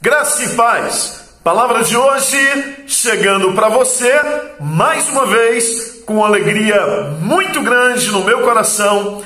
Graça e paz. Palavra de hoje chegando para você, mais uma vez, com alegria muito grande no meu coração,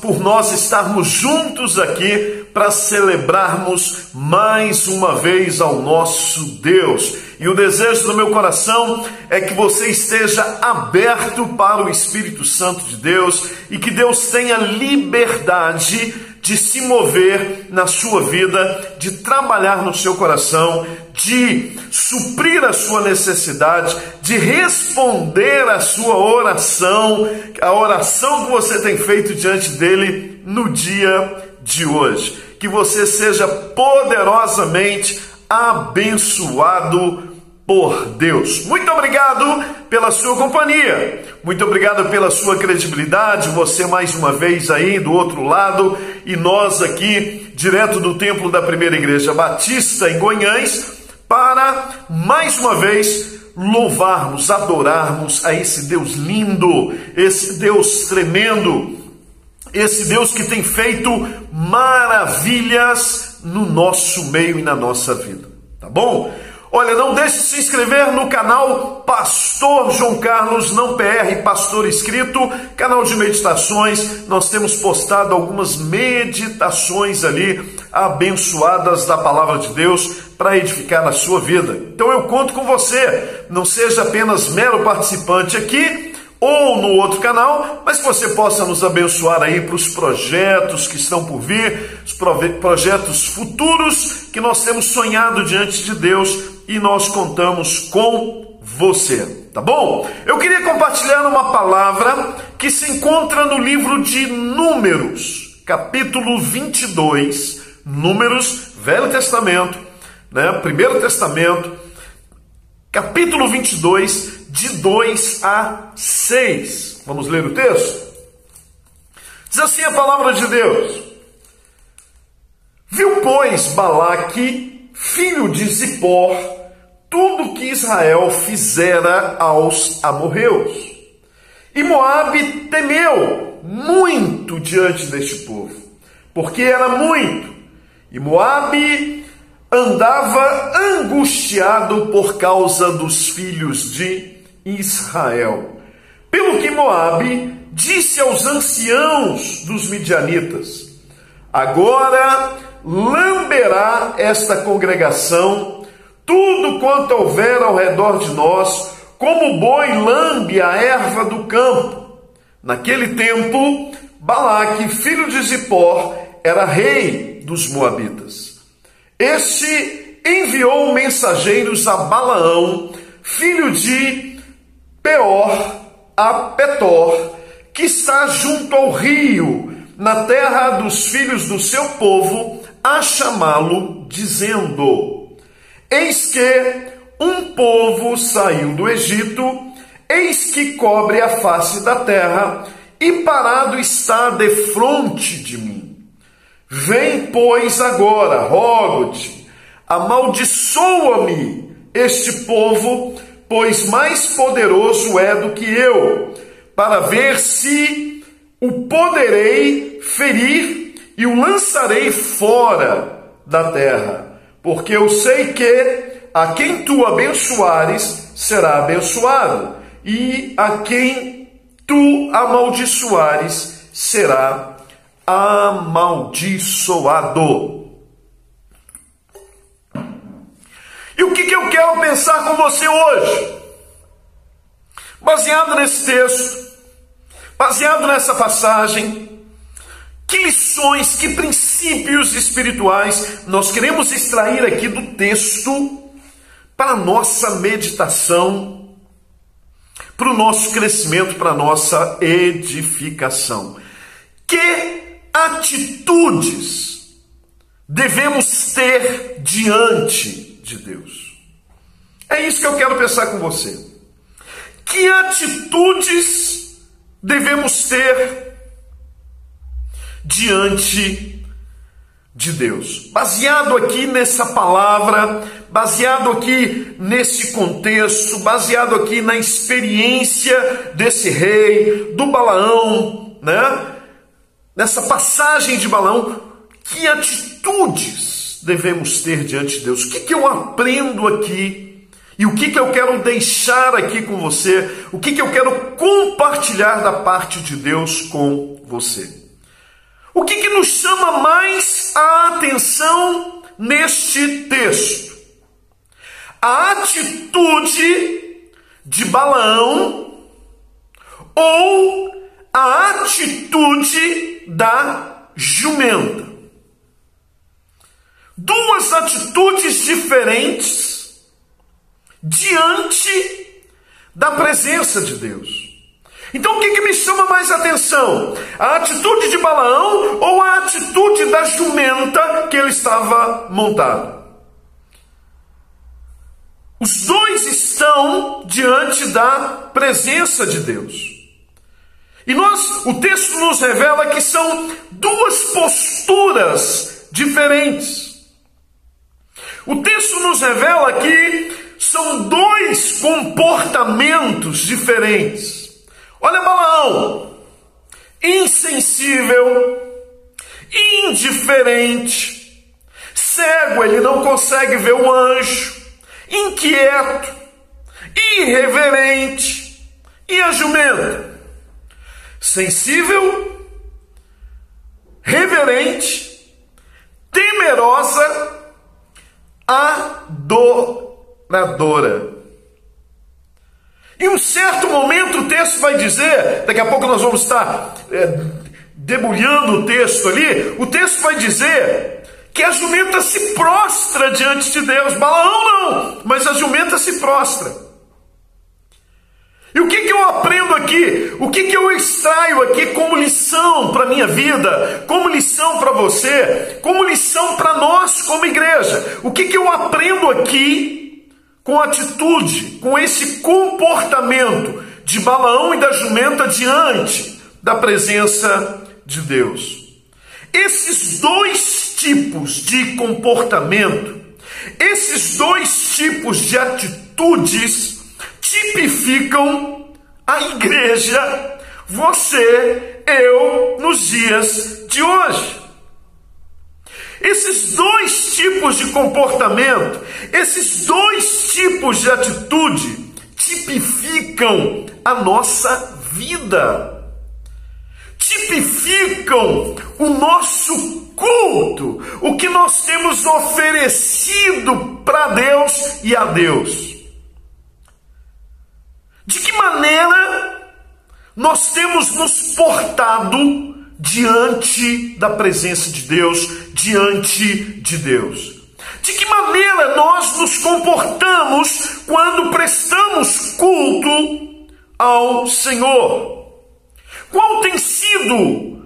por nós estarmos juntos aqui para celebrarmos mais uma vez ao nosso Deus. E o desejo do meu coração é que você esteja aberto para o Espírito Santo de Deus e que Deus tenha liberdade de se mover na sua vida, de trabalhar no seu coração, de suprir a sua necessidade, de responder a sua oração, a oração que você tem feito diante dele no dia de hoje. Que você seja poderosamente abençoado por Deus. Muito obrigado pela sua companhia, muito obrigado pela sua credibilidade, você mais uma vez aí do outro lado, e nós aqui, direto do Templo da Primeira Igreja Batista em Goiânia, para mais uma vez louvarmos, adorarmos a esse Deus lindo, esse Deus tremendo, esse Deus que tem feito maravilhas no nosso meio e na nossa vida, tá bom? Olha, não deixe de se inscrever no canal Pastor João Carlos, não PR, Pastor Escrito, canal de meditações. Nós temos postado algumas meditações ali, abençoadas da Palavra de Deus, para edificar a sua vida. Então eu conto com você, não seja apenas mero participante aqui, ou no outro canal, mas que você possa nos abençoar aí para os projetos que estão por vir, os projetos futuros que nós temos sonhado diante de Deus, e nós contamos com você, tá bom? Eu queria compartilhar uma palavra que se encontra no livro de Números, capítulo 22, Números, Velho Testamento, né? Primeiro Testamento, capítulo 22, de 2 a 6. Vamos ler o texto? Diz assim a palavra de Deus: Viu, pois, Balaque, filho de Zippor, tudo que Israel fizera aos amorreus. E Moabe temeu muito diante deste povo, porque era muito. E Moabe andava angustiado por causa dos filhos de Israel. Pelo que Moabe disse aos anciãos dos midianitas: Agora lamberá esta congregação tudo quanto houver ao redor de nós, como o boi lambe a erva do campo. Naquele tempo, Balaque, filho de Zippor, era rei dos Moabitas. Este enviou mensageiros a Balaão, filho de Peor, a Petor, que está junto ao rio, na terra dos filhos do seu povo, a chamá-lo, dizendo: Eis que um povo saiu do Egito, eis que cobre a face da terra, e parado está defronte de mim. Vem, pois, agora, rogo-te, amaldiçoa-me este povo, pois mais poderoso é do que eu, para ver se o poderei ferir e o lançarei fora da terra. Porque eu sei que a quem tu abençoares será abençoado, e a quem tu amaldiçoares será amaldiçoado. E o que eu quero pensar com você hoje? Baseado nesse texto, baseado nessa passagem, que lições, que princípios espirituais nós queremos extrair aqui do texto para a nossa meditação, para o nosso crescimento, para a nossa edificação? Que atitudes devemos ter diante de Deus? É isso que eu quero pensar com você. Que atitudes devemos ter diante de Deus? Baseado aqui nessa palavra, baseado aqui nesse contexto, baseado aqui na experiência desse rei, do Balaão, né? Nessa passagem de Balaão, que atitudes devemos ter diante de Deus? O que eu aprendo aqui? E o que eu quero deixar aqui com você? O que eu quero compartilhar da parte de Deus com você? O que nos chama mais a atenção neste texto? A atitude de Balaão ou a atitude da jumenta? Duas atitudes diferentes diante da presença de Deus. Então o que me chama mais atenção? A atitude de Balaão ou a atitude da jumenta que ele estava montado? Os dois estão diante da presença de Deus. E o texto nos revela que são duas posturas diferentes. O texto nos revela que são dois comportamentos diferentes. Olha Balaão, insensível, indiferente, cego, ele não consegue ver o anjo, inquieto, irreverente. E a jumenta? Sensível, reverente, temerosa, adoradora. Em um certo momento o texto vai dizer, daqui a pouco nós vamos estar debulhando o texto ali, o texto vai dizer que a jumenta se prostra diante de Deus. Balaão não, mas a jumenta se prostra. E o que eu aprendo aqui? O que eu extraio aqui como lição para a minha vida, como lição para você, como lição para nós como igreja? O que eu aprendo aqui com a atitude, com esse comportamento de Balaão e da jumenta diante da presença de Deus? Esses dois tipos de comportamento, esses dois tipos de atitudes tipificam a igreja, você, eu, nos dias de hoje. Esses dois tipos de comportamento, esses dois tipos de atitude tipificam a nossa vida, tipificam o nosso culto, o que nós temos oferecido para Deus e a Deus. De que maneira nós temos nos portado diante da presença de Deus, diante de Deus? De que maneira nós nos comportamos quando prestamos culto ao Senhor? Qual tem sido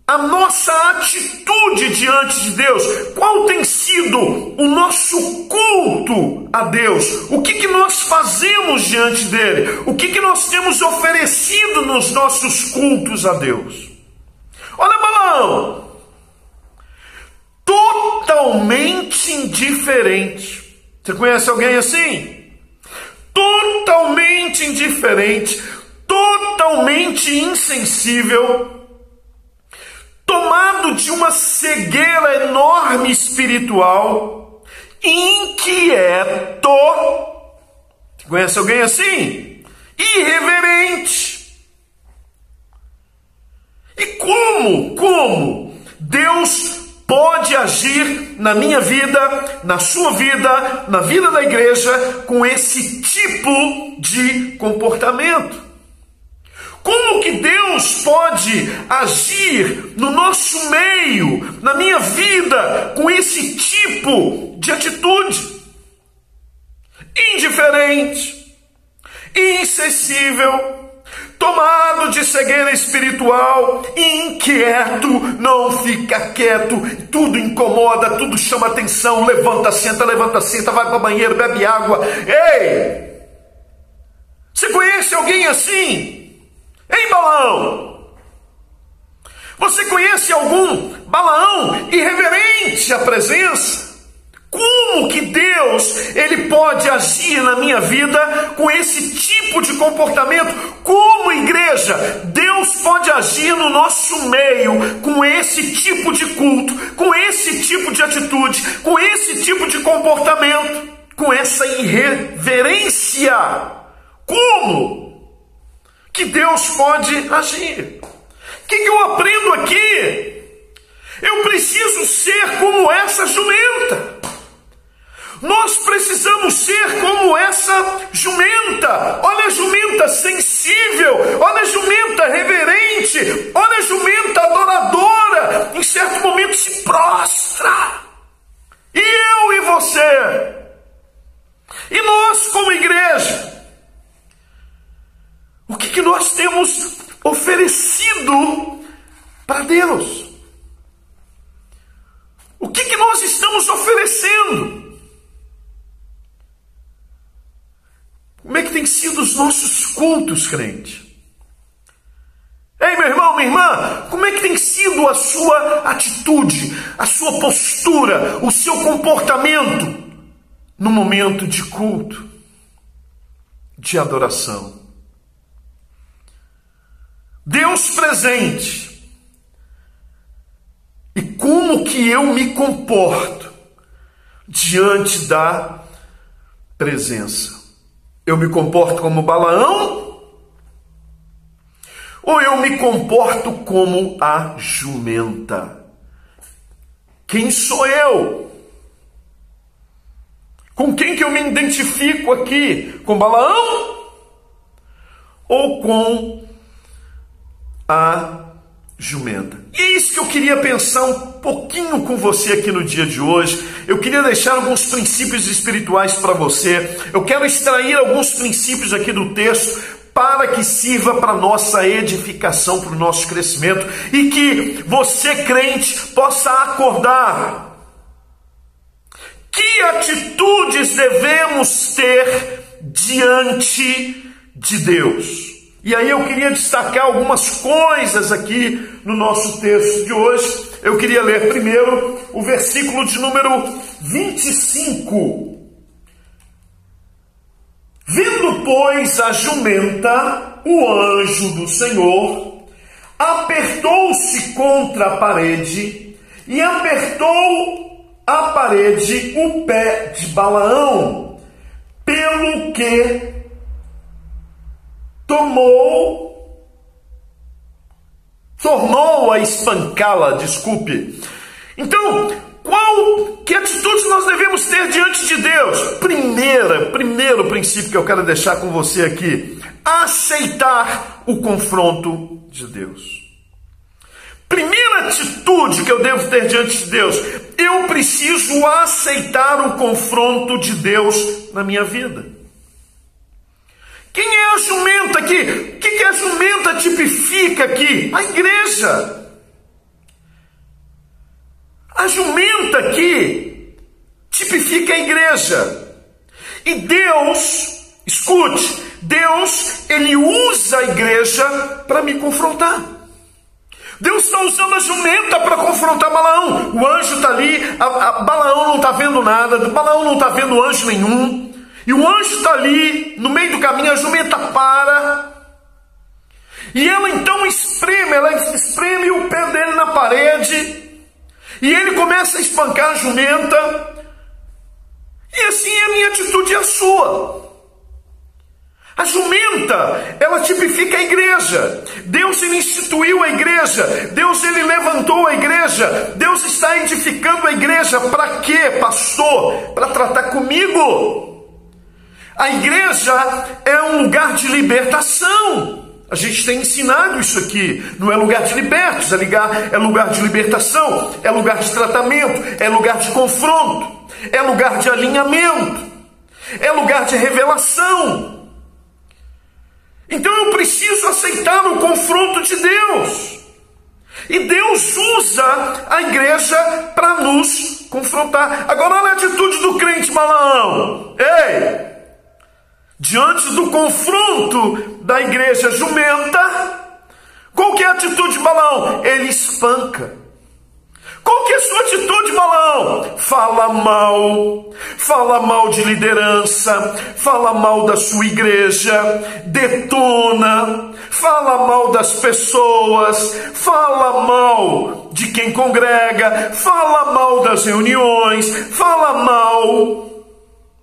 a nossa atitude diante de Deus? Qual tem sido o nosso culto a Deus? O que nós fazemos diante dele? O que nós temos oferecido nos nossos cultos a Deus? Olha Balaão, totalmente indiferente. Você conhece alguém assim? Totalmente indiferente, totalmente insensível, tomado de uma cegueira enorme espiritual, inquieto. Você conhece alguém assim? Irreverente. E como Deus pode agir na minha vida, na sua vida, na vida da igreja, com esse tipo de comportamento? Como que Deus pode agir no nosso meio, na minha vida, com esse tipo de atitude? Indiferente, insensível, tomado de cegueira espiritual, inquieto, não fica quieto, tudo incomoda, tudo chama atenção, levanta, senta, vai para o banheiro, bebe água. Ei! Você conhece alguém assim? Ei, Balaão! Você conhece algum Balaão irreverente à presença? Como que Deus, ele pode agir na minha vida com esse tipo de comportamento? Como igreja, Deus Deus pode agir no nosso meio com esse tipo de culto, com esse tipo de atitude, com esse tipo de comportamento, com essa irreverência. Como que Deus pode agir? O que eu aprendo aqui? Eu preciso ser como essa jumenta. Nós precisamos ser como essa jumenta. Olha a jumenta sensível, olha a jumenta reverente, olha a jumenta adoradora. Em certo momento se prostra. E eu e você? E nós como igreja? O que nós temos oferecido para Deus? O que nós estamos oferecendo? Como é que tem sido os nossos cultos, crente? Ei, meu irmão, minha irmã, como é que tem sido a sua atitude, a sua postura, o seu comportamento no momento de culto, de adoração? Deus presente. E como que eu me comporto diante da presença? Eu me comporto como Balaão? Ou eu me comporto como a jumenta? Quem sou eu? Com quem que eu me identifico aqui? Com Balaão? Ou com a jumenta? E é isso que eu queria pensar um pouquinho com você aqui no dia de hoje. Eu queria deixar alguns princípios espirituais para você. Eu quero extrair alguns princípios aqui do texto para que sirva para nossa edificação, para o nosso crescimento, e que você, crente, possa acordar. Que atitudes devemos ter diante de Deus? E aí eu queria destacar algumas coisas aqui no nosso texto de hoje. Eu queria ler primeiro o versículo de número 25. Vendo, pois, a jumenta, o anjo do Senhor, apertou-se contra a parede e apertou a parede o pé de Balaão, pelo que tornou a espancá-la, desculpe. Então, que atitude nós devemos ter diante de Deus? Primeiro princípio que eu quero deixar com você aqui: aceitar o confronto de Deus. Primeira atitude que eu devo ter diante de Deus: eu preciso aceitar o confronto de Deus na minha vida. Quem é a jumenta aqui? O que a jumenta tipifica aqui? A igreja. A jumenta aqui tipifica a igreja. E Deus, escute, Deus, Ele usa a igreja para me confrontar. Deus está usando a jumenta para confrontar Balaão. O anjo está ali, Balaão não está vendo nada, Balaão não está vendo anjo nenhum. E o anjo está ali, no meio do caminho, a jumenta para. E ela então espreme o pé dele na parede. E ele começa a espancar a jumenta. E assim a minha atitude é a sua. A jumenta, ela tipifica a igreja. Deus, ele instituiu a igreja. Deus, ele levantou a igreja. Deus está edificando a igreja. Para quê, pastor? Para tratar comigo. A igreja é um lugar de libertação. A gente tem ensinado isso aqui. Não é lugar de libertos, é lugar de libertação, é lugar de tratamento, é lugar de confronto, é lugar de alinhamento, é lugar de revelação. Então eu preciso aceitar o confronto de Deus. E Deus usa a igreja para nos confrontar. Agora olha a atitude do crente Balaão. Ei! Diante do confronto da igreja jumenta, qual que é a atitude de Balaão? Ele espanca. Qual que é a sua atitude, Balaão? Fala mal de liderança, fala mal da sua igreja, detona, fala mal das pessoas, fala mal de quem congrega, fala mal das reuniões, fala mal.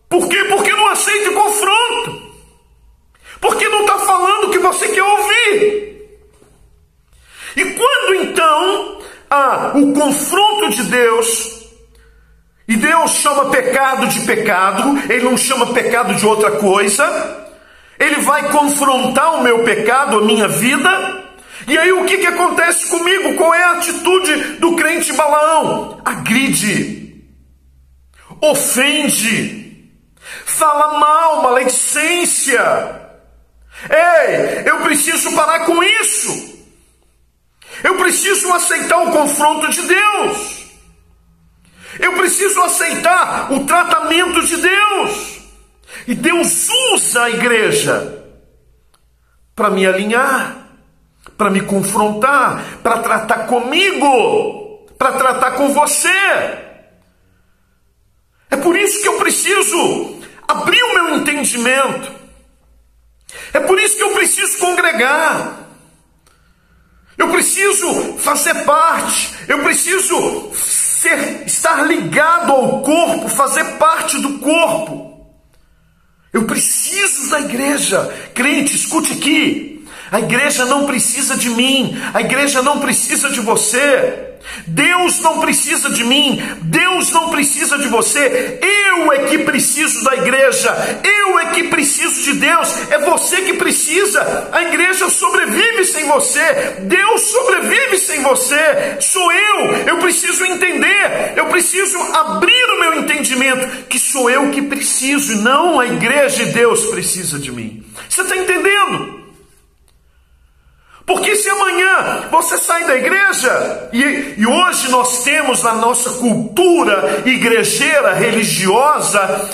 Por quê? Porque não aceita o confronto. Porque não está falando o que você quer ouvir. E quando então há o confronto de Deus, e Deus chama pecado de pecado, Ele não chama pecado de outra coisa, Ele vai confrontar o meu pecado, a minha vida, e aí o que acontece comigo? Qual é a atitude do crente Balaão? Agride, ofende, fala mal, maledicência. Ei, eu preciso parar com isso. Eu preciso aceitar o confronto de Deus. Eu preciso aceitar o tratamento de Deus. E Deus usa a igreja para me alinhar, para me confrontar, para tratar comigo, para tratar com você. É por isso que eu preciso abrir o meu entendimento. É por isso que eu preciso congregar. Eu preciso fazer parte. Eu preciso estar ligado ao corpo, fazer parte do corpo. Eu preciso da igreja. Crente, escute aqui. A igreja não precisa de mim. A igreja não precisa de você. Deus não precisa de mim, Deus não precisa de você. Eu é que preciso da igreja, eu é que preciso de Deus. É você que precisa. A igreja sobrevive sem você, Deus sobrevive sem você. Sou eu preciso entender, eu preciso abrir o meu entendimento, que sou eu que preciso, e não a igreja. E Deus precisa de mim. Você está entendendo? Porque se amanhã você sai da igreja, e hoje nós temos na nossa cultura igrejeira, religiosa,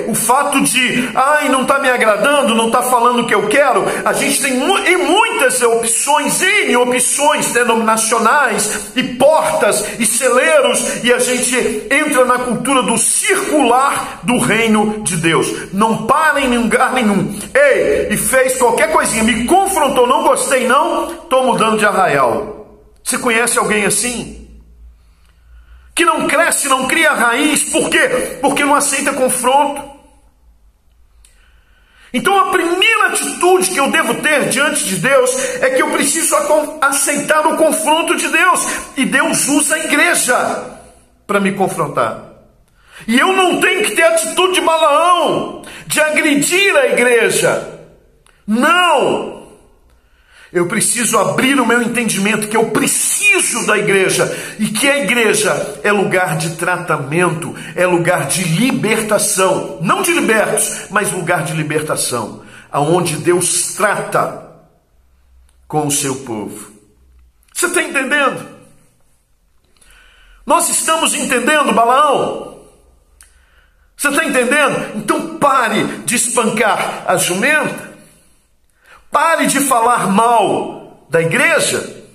o fato de, não está me agradando, não está falando o que eu quero. A gente tem muitas opções, opções denominacionais, e portas, e celeiros, e a gente entra na cultura do circular do reino de Deus. Não para em lugar nenhum. E fez qualquer coisinha, me confrontou, não gostei não, estou mudando de arraial. Você conhece alguém assim? Que não cresce, não cria raiz. Por quê? Porque não aceita confronto. Então a primeira atitude que eu devo ter diante de Deus é que eu preciso aceitar o confronto de Deus. E Deus usa a igreja para me confrontar. E eu não tenho que ter atitude de Balaão, de agredir a igreja. Não! Eu preciso abrir o meu entendimento que eu preciso da igreja, e que a igreja é lugar de tratamento, é lugar de libertação, não de libertos, mas lugar de libertação, aonde Deus trata com o seu povo. Você está entendendo? Nós estamos entendendo, Balaão? Você está entendendo? Então pare de espancar a jumenta. Pare de falar mal da igreja,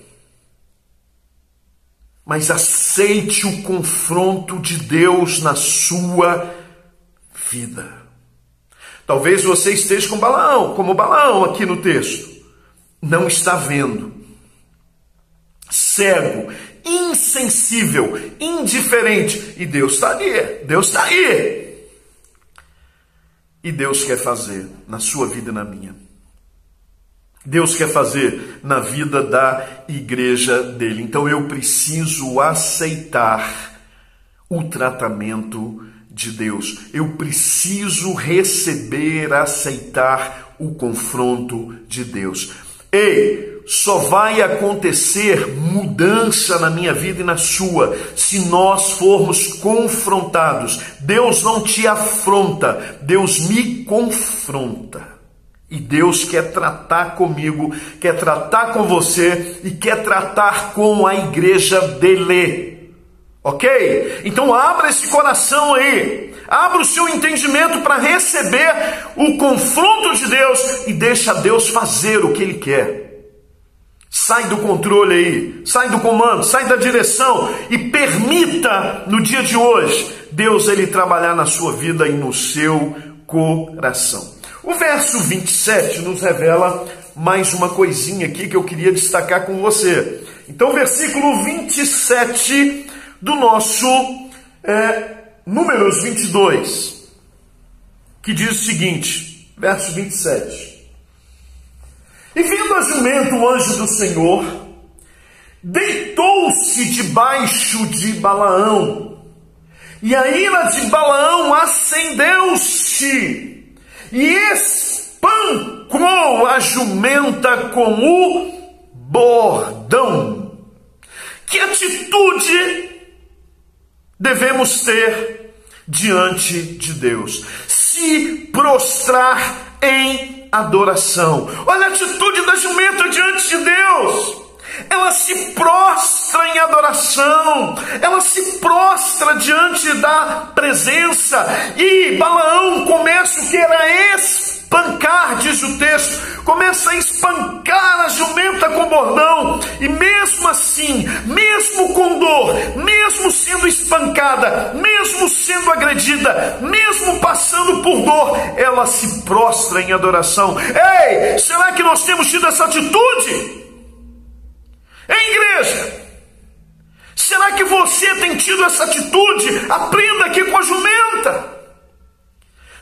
mas aceite o confronto de Deus na sua vida. Talvez você esteja como Balaão aqui no texto. Não está vendo. Cego, insensível, indiferente. E Deus está ali. Deus está aí. E Deus quer fazer na sua vida e na minha. Deus quer fazer na vida da igreja dele. Então eu preciso aceitar o tratamento de Deus. Eu preciso aceitar o confronto de Deus. Só vai acontecer mudança na minha vida e na sua se nós formos confrontados. Deus não te afronta, Deus me confronta. E Deus quer tratar comigo, quer tratar com você e quer tratar com a igreja dele. Ok? Então abra esse coração aí. Abra o seu entendimento para receber o confronto de Deus e deixa Deus fazer o que Ele quer. Sai do controle aí, sai do comando, sai da direção e permita no dia de hoje Deus ele trabalhar na sua vida e no seu coração. O verso 27 nos revela mais uma coisinha aqui que eu queria destacar com você. Então, versículo 27 do nosso Números 22, que diz o seguinte, verso 27. E vindo a jumento o anjo do Senhor, deitou-se debaixo de Balaão, e a ira de Balaão acendeu-se, e espancou a jumenta com o bordão. Que atitude devemos ter diante de Deus? Se prostrar em adoração. Olha a atitude da jumenta diante de Deus. Ela se prostra em adoração, ela se prostra diante da presença, e Balaão começa o que era espancar, diz o texto, começa a espancar a jumenta com bordão, e mesmo assim, mesmo com dor, mesmo sendo espancada, mesmo sendo agredida, mesmo passando por dor, ela se prostra em adoração. Ei, será que nós temos tido essa atitude? Em igreja, será que você tem tido essa atitude? Aprenda aqui com a jumenta.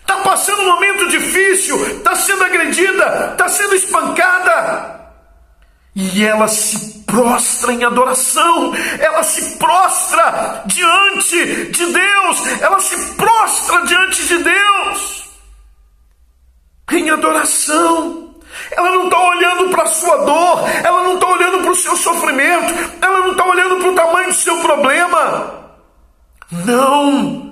Está passando um momento difícil, está sendo agredida, está sendo espancada, e ela se prostra em adoração, ela se prostra diante de Deus, ela se prostra diante de Deus, em adoração. Ela não está olhando para a sua dor, ela não está olhando para o seu sofrimento, ela não está olhando para o tamanho do seu problema. Não!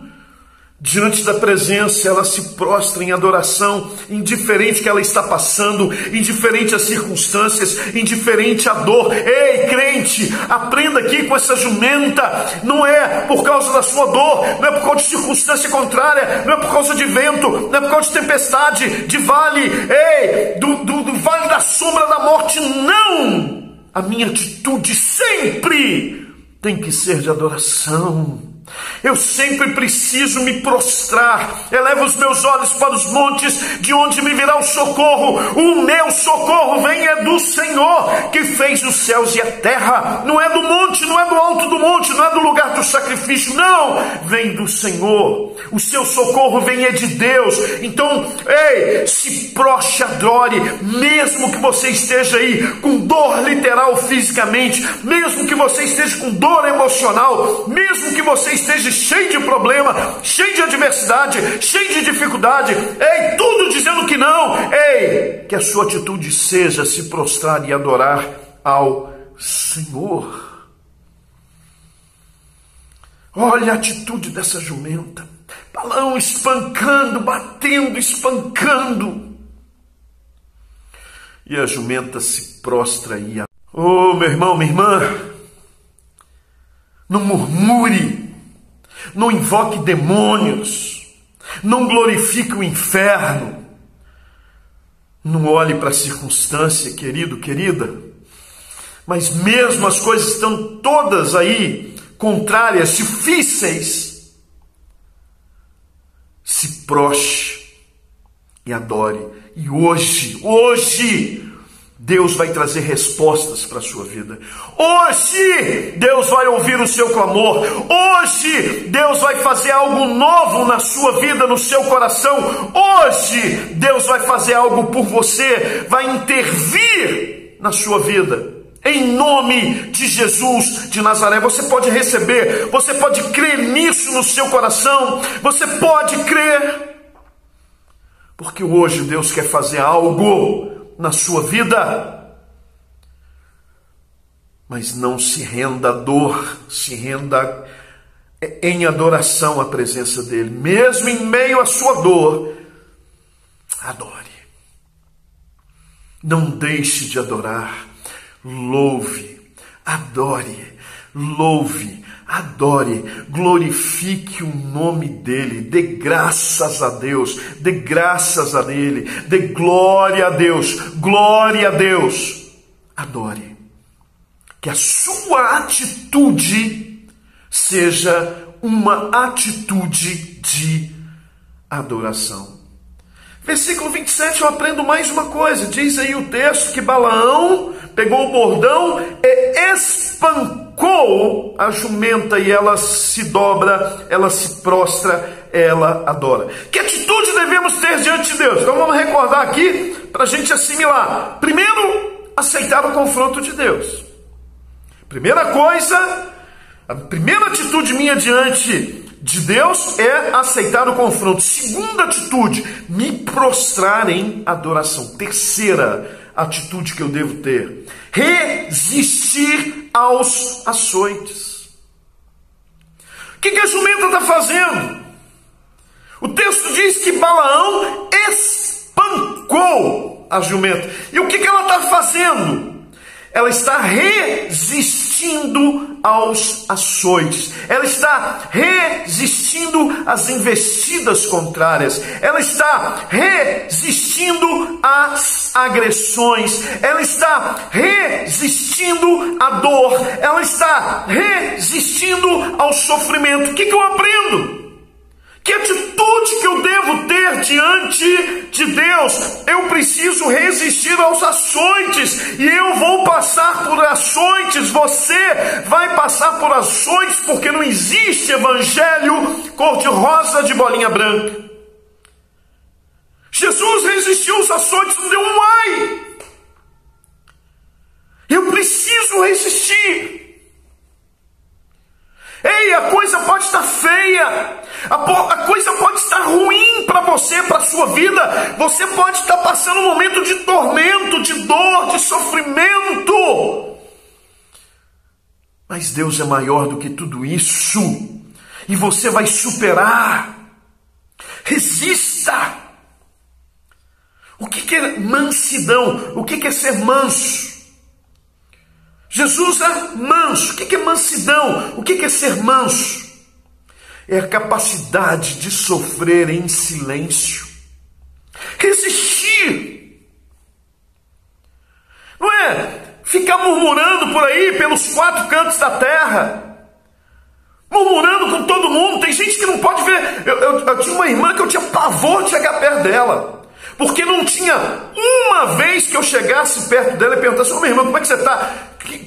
Diante da presença, ela se prostra em adoração, indiferente que ela está passando, indiferente às circunstâncias, indiferente à dor. Ei, crente, aprenda aqui com essa jumenta. Não é por causa da sua dor, não é por causa de circunstância contrária, não é por causa de vento, não é por causa de tempestade, de vale, do vale da sombra da morte. Não! A minha atitude sempre tem que ser de adoração. Eu sempre preciso me prostrar. Elevo os meus olhos para os montes, de onde me virá o socorro. O meu socorro vem do Senhor, que fez os céus e a terra. Não é do monte, não é do alto do monte, não é do lugar do sacrifício, não, vem do Senhor. O seu socorro vem de Deus. Então, ei, se prostre, adore, mesmo que você esteja aí com dor literal fisicamente, mesmo que você esteja com dor emocional, mesmo que você esteja cheio de problema, cheio de adversidade, cheio de dificuldade, ei, tudo dizendo que não, ei, que a sua atitude seja se prostrar e adorar ao Senhor. Olha a atitude dessa jumenta, Balaão espancando, batendo, espancando, e a jumenta se prostra e adora. Oh, meu irmão, minha irmã, não murmure, não invoque demônios, não glorifique o inferno, não olhe para a circunstância, querido, querida, mas mesmo as coisas estão todas aí contrárias, difíceis, se prostre e adore. E hoje, Deus vai trazer respostas para a sua vida. Hoje, Deus vai ouvir o seu clamor. Hoje, Deus vai fazer algo novo na sua vida, no seu coração. Hoje, Deus vai fazer algo por você, vai intervir na sua vida. Em nome de Jesus de Nazaré, você pode receber, você pode crer nisso no seu coração, você pode crer, porque hoje Deus quer fazer algo na sua vida. Mas não se renda à dor, se renda em adoração à presença dele. Mesmo em meio à sua dor, adore. Não deixe de adorar. Louve, adore, louve, adore, glorifique o nome dele, dê graças a Deus, dê graças a ele, dê glória a Deus, adore. Que a sua atitude seja uma atitude de adoração. Versículo 27, eu aprendo mais uma coisa. Diz aí o texto que Balaão pegou o bordão e espancou a jumenta, e ela se dobra, ela se prostra, ela adora. Que atitude devemos ter diante de Deus? Então vamos recordar aqui para a gente assimilar. Primeiro, aceitar o confronto de Deus. Primeira coisa, a primeira atitude minha diante de Deus é aceitar o confronto. Segunda atitude, me prostrar em adoração. Terceira atitude que eu devo ter, resistir aos açoites. O que a jumenta está fazendo? O texto diz que Balaão espancou a jumenta. E o que ela está fazendo? Ela está resistindo aos açoites. Ela está resistindo às investidas contrárias. Ela está resistindo às agressões. Ela está resistindo à dor. Ela está resistindo ao sofrimento. O que eu aprendo? Que atitude que eu devo ter diante de Deus? Eu preciso resistir aos açoites, e eu vou passar por açoites, você vai passar por açoites, porque não existe evangelho cor-de-rosa de bolinha branca. Jesus resistiu aos açoites, não deu um ai. Eu preciso resistir. Ei, a coisa pode estar feia, a coisa pode estar ruim para você, para a sua vida. Você pode estar passando um momento de tormento, de dor, de sofrimento. Mas Deus é maior do que tudo isso, e você vai superar. Resista. O que é mansidão? O que é ser manso? Jesus é manso. O que é mansidão? O que é ser manso? É a capacidade de sofrer em silêncio. Resistir. Não é ficar murmurando por aí pelos quatro cantos da terra. Murmurando com todo mundo. Tem gente que não pode ver. Eu tinha uma irmã que eu tinha pavor de chegar perto dela. Porque não tinha uma vez que eu chegasse perto dela e perguntasse: minha irmã, como é que você está?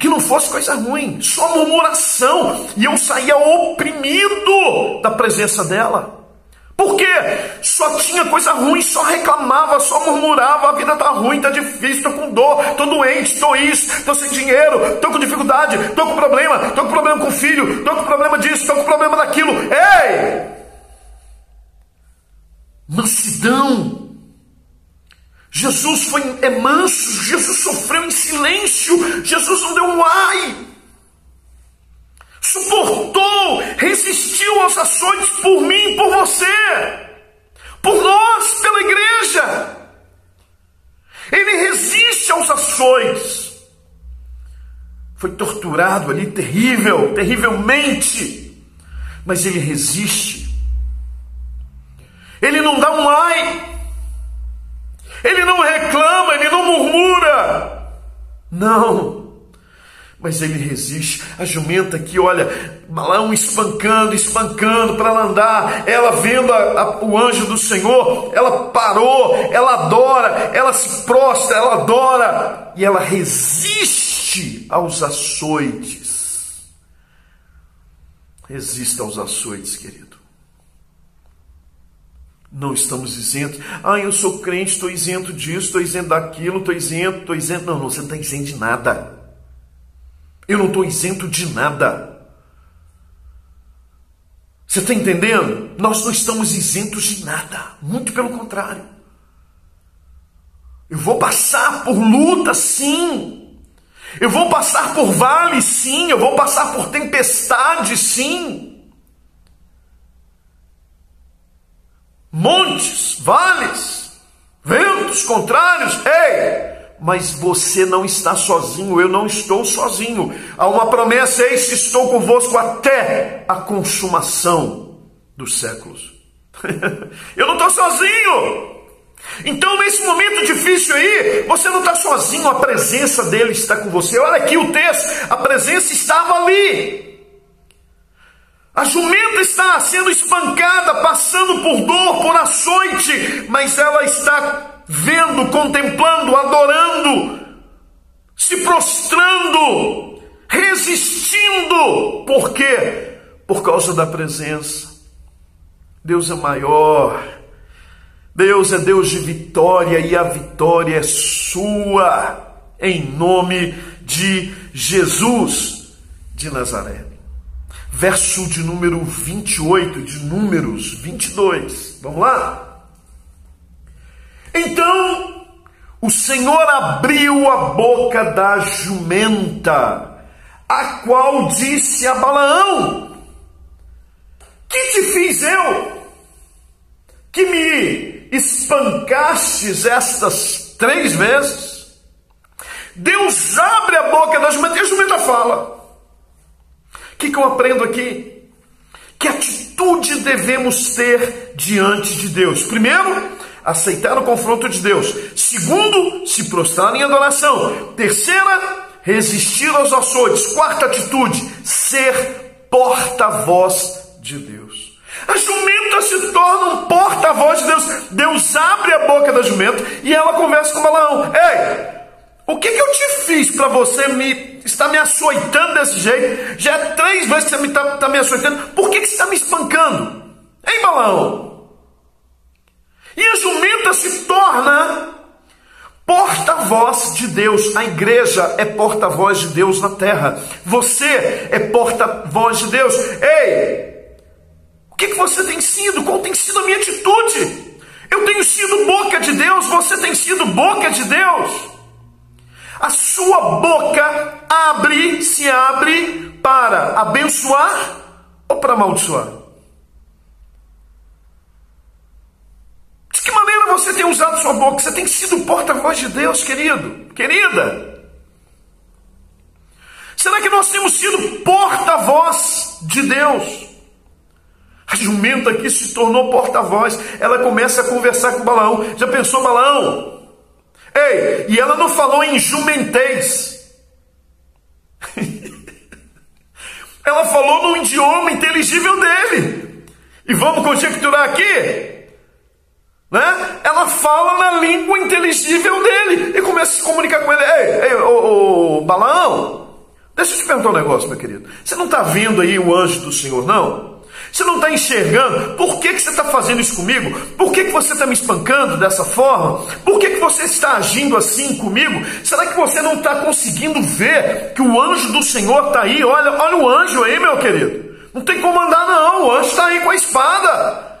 Que não fosse coisa ruim, só murmuração. E eu saía oprimido da presença dela. Por quê? Só tinha coisa ruim, só reclamava, só murmurava: a vida está ruim, está difícil, estou com dor, estou doente, estou isso, estou sem dinheiro, estou com dificuldade, estou com problema com o filho, estou com problema disso, estou com problema daquilo. Ei! Mansidão. Jesus é manso, Jesus sofreu em silêncio, Jesus não deu um ai, suportou, resistiu aos açoites por mim, por você, por nós, pela igreja. Ele resiste aos açoites, foi torturado ali, terrivelmente, mas ele resiste, ele não dá um ai. Ele não reclama, ele não murmura. Não. Mas ele resiste. A jumenta aqui, olha, Balaão espancando para ela andar. Ela vendo o anjo do Senhor, ela parou, ela adora, ela se prostra, ela adora. E ela resiste aos açoites. Resista aos açoites, querido. Não estamos isentos. Eu sou crente, estou isento disso, estou isento daquilo, estou isento. Não, você não está isento de nada. Eu não estou isento de nada. Você está entendendo? Nós não estamos isentos de nada. Muito pelo contrário. Eu vou passar por luta, sim. Eu vou passar por vale, sim. Eu vou passar por tempestade, sim. Montes, vales, ventos contrários. Ei, mas você não está sozinho, eu não estou sozinho. Há uma promessa: eis que estou convosco até a consumação dos séculos. Eu não estou sozinho. Então, nesse momento difícil aí, você não está sozinho, a presença dele está com você. Olha aqui o texto, a presença estava ali. A jumenta está sendo espancada, passando por dor, por açoite, mas ela está vendo, contemplando, adorando, se prostrando, resistindo. Por quê? Por causa da presença. Deus é maior. Deus é Deus de vitória e a vitória é sua, em nome de Jesus de Nazaré. Verso de número 28 de Números 22. Vamos lá? Então o Senhor abriu a boca da jumenta, a qual disse a Balaão: que te fiz eu, que me espancastes estas 3 vezes? Deus abre a boca da jumenta e a jumenta fala. O que eu aprendo aqui? Que atitude devemos ter diante de Deus? Primeiro, aceitar o confronto de Deus. Segundo, se prostrar em adoração. Terceira, resistir aos açoites. Quarta atitude, ser porta-voz de Deus. A jumenta se torna um porta-voz de Deus. Deus abre a boca da jumenta e ela conversa com Balaão. Ei, o que eu te fiz para você estar me açoitando desse jeito? Já é 3 vezes que você está me açoitando. Por que você está me espancando? Hein, Balaão? E a jumenta se torna porta-voz de Deus. A igreja é porta-voz de Deus na terra. Você é porta-voz de Deus. Ei! O que você tem sido? Qual tem sido a minha atitude? Eu tenho sido boca de Deus, você tem sido boca de Deus. A sua boca se abre para abençoar ou para amaldiçoar? De que maneira você tem usado sua boca? Você tem sido porta-voz de Deus, querido, querida? Será que nós temos sido porta-voz de Deus? A jumenta aqui se tornou porta-voz. Ela começa a conversar com Balaão. Já pensou, Balaão? Ei, e ela não falou em jumentez. Ela falou no idioma inteligível dele. E vamos conjecturar aqui, né? Ela fala na língua inteligível dele e começa a se comunicar com ele. Ei, Balaão, deixa eu te perguntar um negócio, meu querido. Você não está vendo aí o anjo do Senhor, não? Você não está enxergando? Por que você está fazendo isso comigo? Por que você está me espancando dessa forma? Por que você está agindo assim comigo? Será que você não está conseguindo ver que o anjo do Senhor está aí? Olha o anjo aí, meu querido. Não tem como andar não, o anjo está aí com a espada.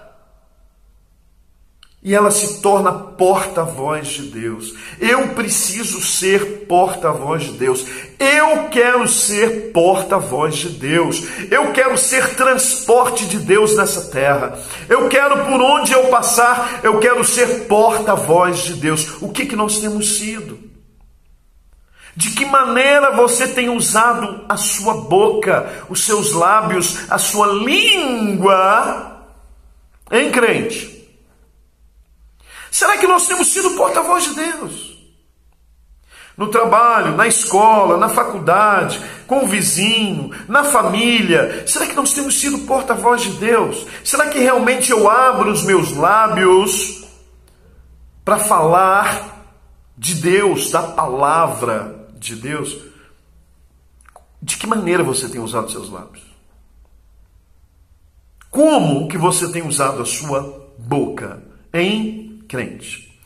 E ela se torna porta-voz de Deus. Eu preciso ser porta-voz de Deus. Eu quero ser porta-voz de Deus. Eu quero ser transporte de Deus nessa terra. Eu quero, por onde eu passar, eu quero ser porta-voz de Deus. O que nós temos sido? De que maneira você tem usado a sua boca, os seus lábios, a sua língua, hein, crente? Será que nós temos sido porta-voz de Deus? No trabalho, na escola, na faculdade, com o vizinho, na família. Será que nós temos sido porta-voz de Deus? Será que realmente eu abro os meus lábios para falar de Deus, da palavra de Deus? De que maneira você tem usado seus lábios? Como que você tem usado a sua boca, hein? Crente,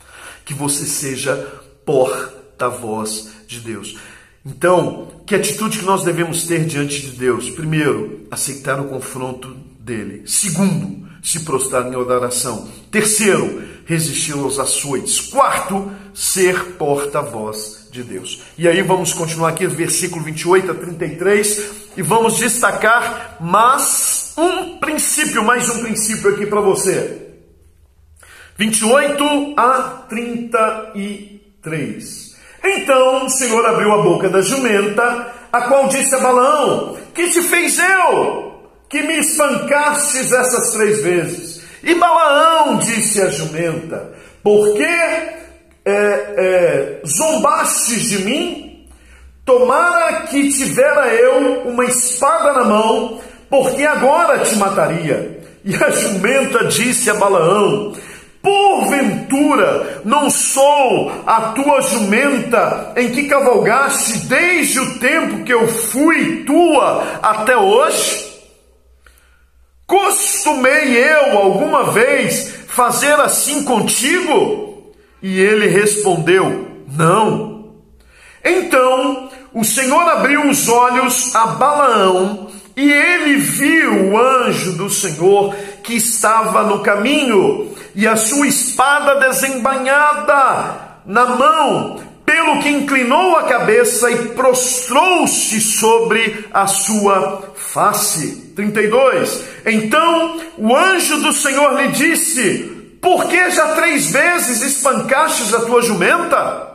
que você seja porta-voz de Deus. Então, que atitude que nós devemos ter diante de Deus? Primeiro, aceitar o confronto dele. Segundo, se prostrar em adoração. Terceiro, resistir aos açoites. Quarto, ser porta-voz de Deus. E aí vamos continuar aqui, versículo 28 a 33, e vamos destacar mais um princípio aqui para você. 28 a 33. Então o Senhor abriu a boca da jumenta, a qual disse a Balaão: que te fez eu, que me espancastes essas 3 vezes? E Balaão disse à jumenta: Porque zombastes de mim? Tomara que tivera eu uma espada na mão, porque agora te mataria. E a jumenta disse a Balaão: porventura não sou a tua jumenta em que cavalgaste desde o tempo que eu fui tua até hoje? Costumei eu alguma vez fazer assim contigo? E ele respondeu: não. Então o Senhor abriu os olhos a Balaão, e ele viu o anjo do Senhor que estava no caminho, e a sua espada desembainhada na mão, pelo que inclinou a cabeça e prostrou-se sobre a sua face. 32. Então o anjo do Senhor lhe disse: por que já 3 vezes espancastes a tua jumenta?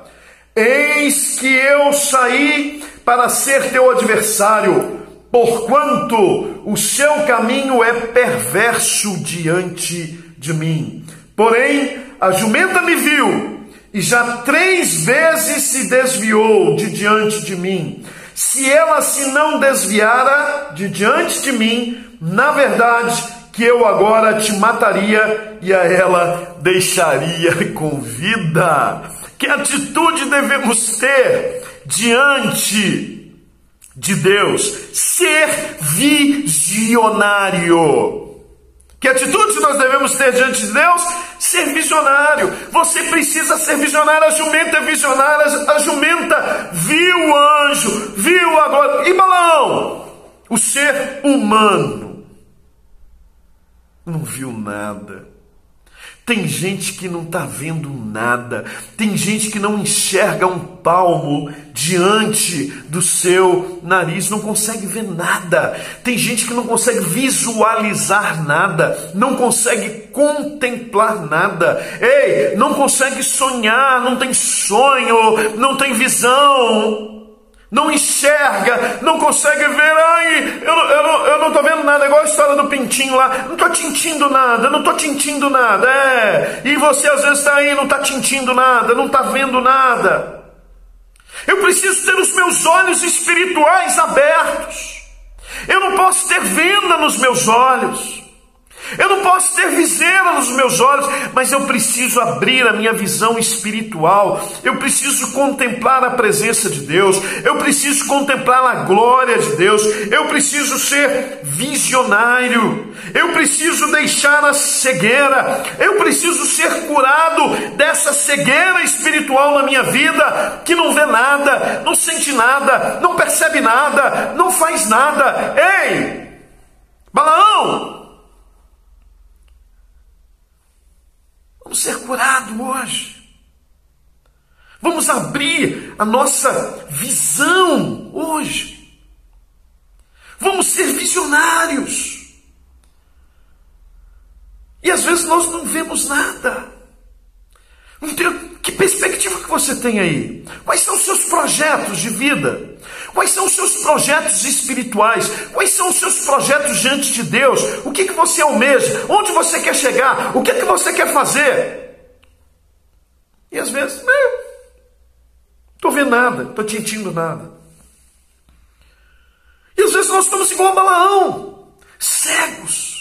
Eis que eu saí para ser teu adversário, porquanto o seu caminho é perverso diante de mim. Porém, a jumenta me viu, e já 3 vezes se desviou de diante de mim. Se ela se não desviara de diante de mim, na verdade, que eu agora te mataria e a ela deixaria com vida. Que atitude devemos ter diante de Deus? Ser visionário. Que atitude nós devemos ter diante de Deus? Ser visionário. Você precisa ser visionário. A jumenta é visionária. A jumenta viu o anjo, viu agora. E Balaão, o ser humano, não viu nada. Tem gente que não está vendo nada. Tem gente que não enxerga um palmo diante do seu nariz, não consegue ver nada. Tem gente que não consegue visualizar nada, não consegue contemplar nada. Ei, não consegue sonhar, não tem sonho, não tem visão. Não enxerga, não consegue ver. Ai, eu não estou vendo nada, igual a história do pintinho lá. Não estou tintindo nada, não estou tintindo nada. E você às vezes está aí, não está tintindo nada, não está vendo nada. Eu preciso ter os meus olhos espirituais abertos. Eu não posso ter venda nos meus olhos. Eu não posso ter viseira nos meus olhos, mas eu preciso abrir a minha visão espiritual. Eu preciso contemplar a presença de Deus. Eu preciso contemplar a glória de Deus. Eu preciso ser visionário. Eu preciso deixar a cegueira. Eu preciso ser curado dessa cegueira espiritual na minha vida, que não vê nada, não sente nada, não percebe nada, não faz nada. Ei, Balaão! Vamos ser curados hoje. Vamos abrir a nossa visão hoje. Vamos ser visionários. E às vezes nós não vemos nada. Que perspectiva que você tem aí? Quais são os seus projetos de vida? Quais são os seus projetos espirituais? Quais são os seus projetos diante de Deus? O que você almeja? Onde você quer chegar? O que você quer fazer? E às vezes, não estou vendo nada, estou sentindo nada. E às vezes nós estamos igual a Balaão, cegos.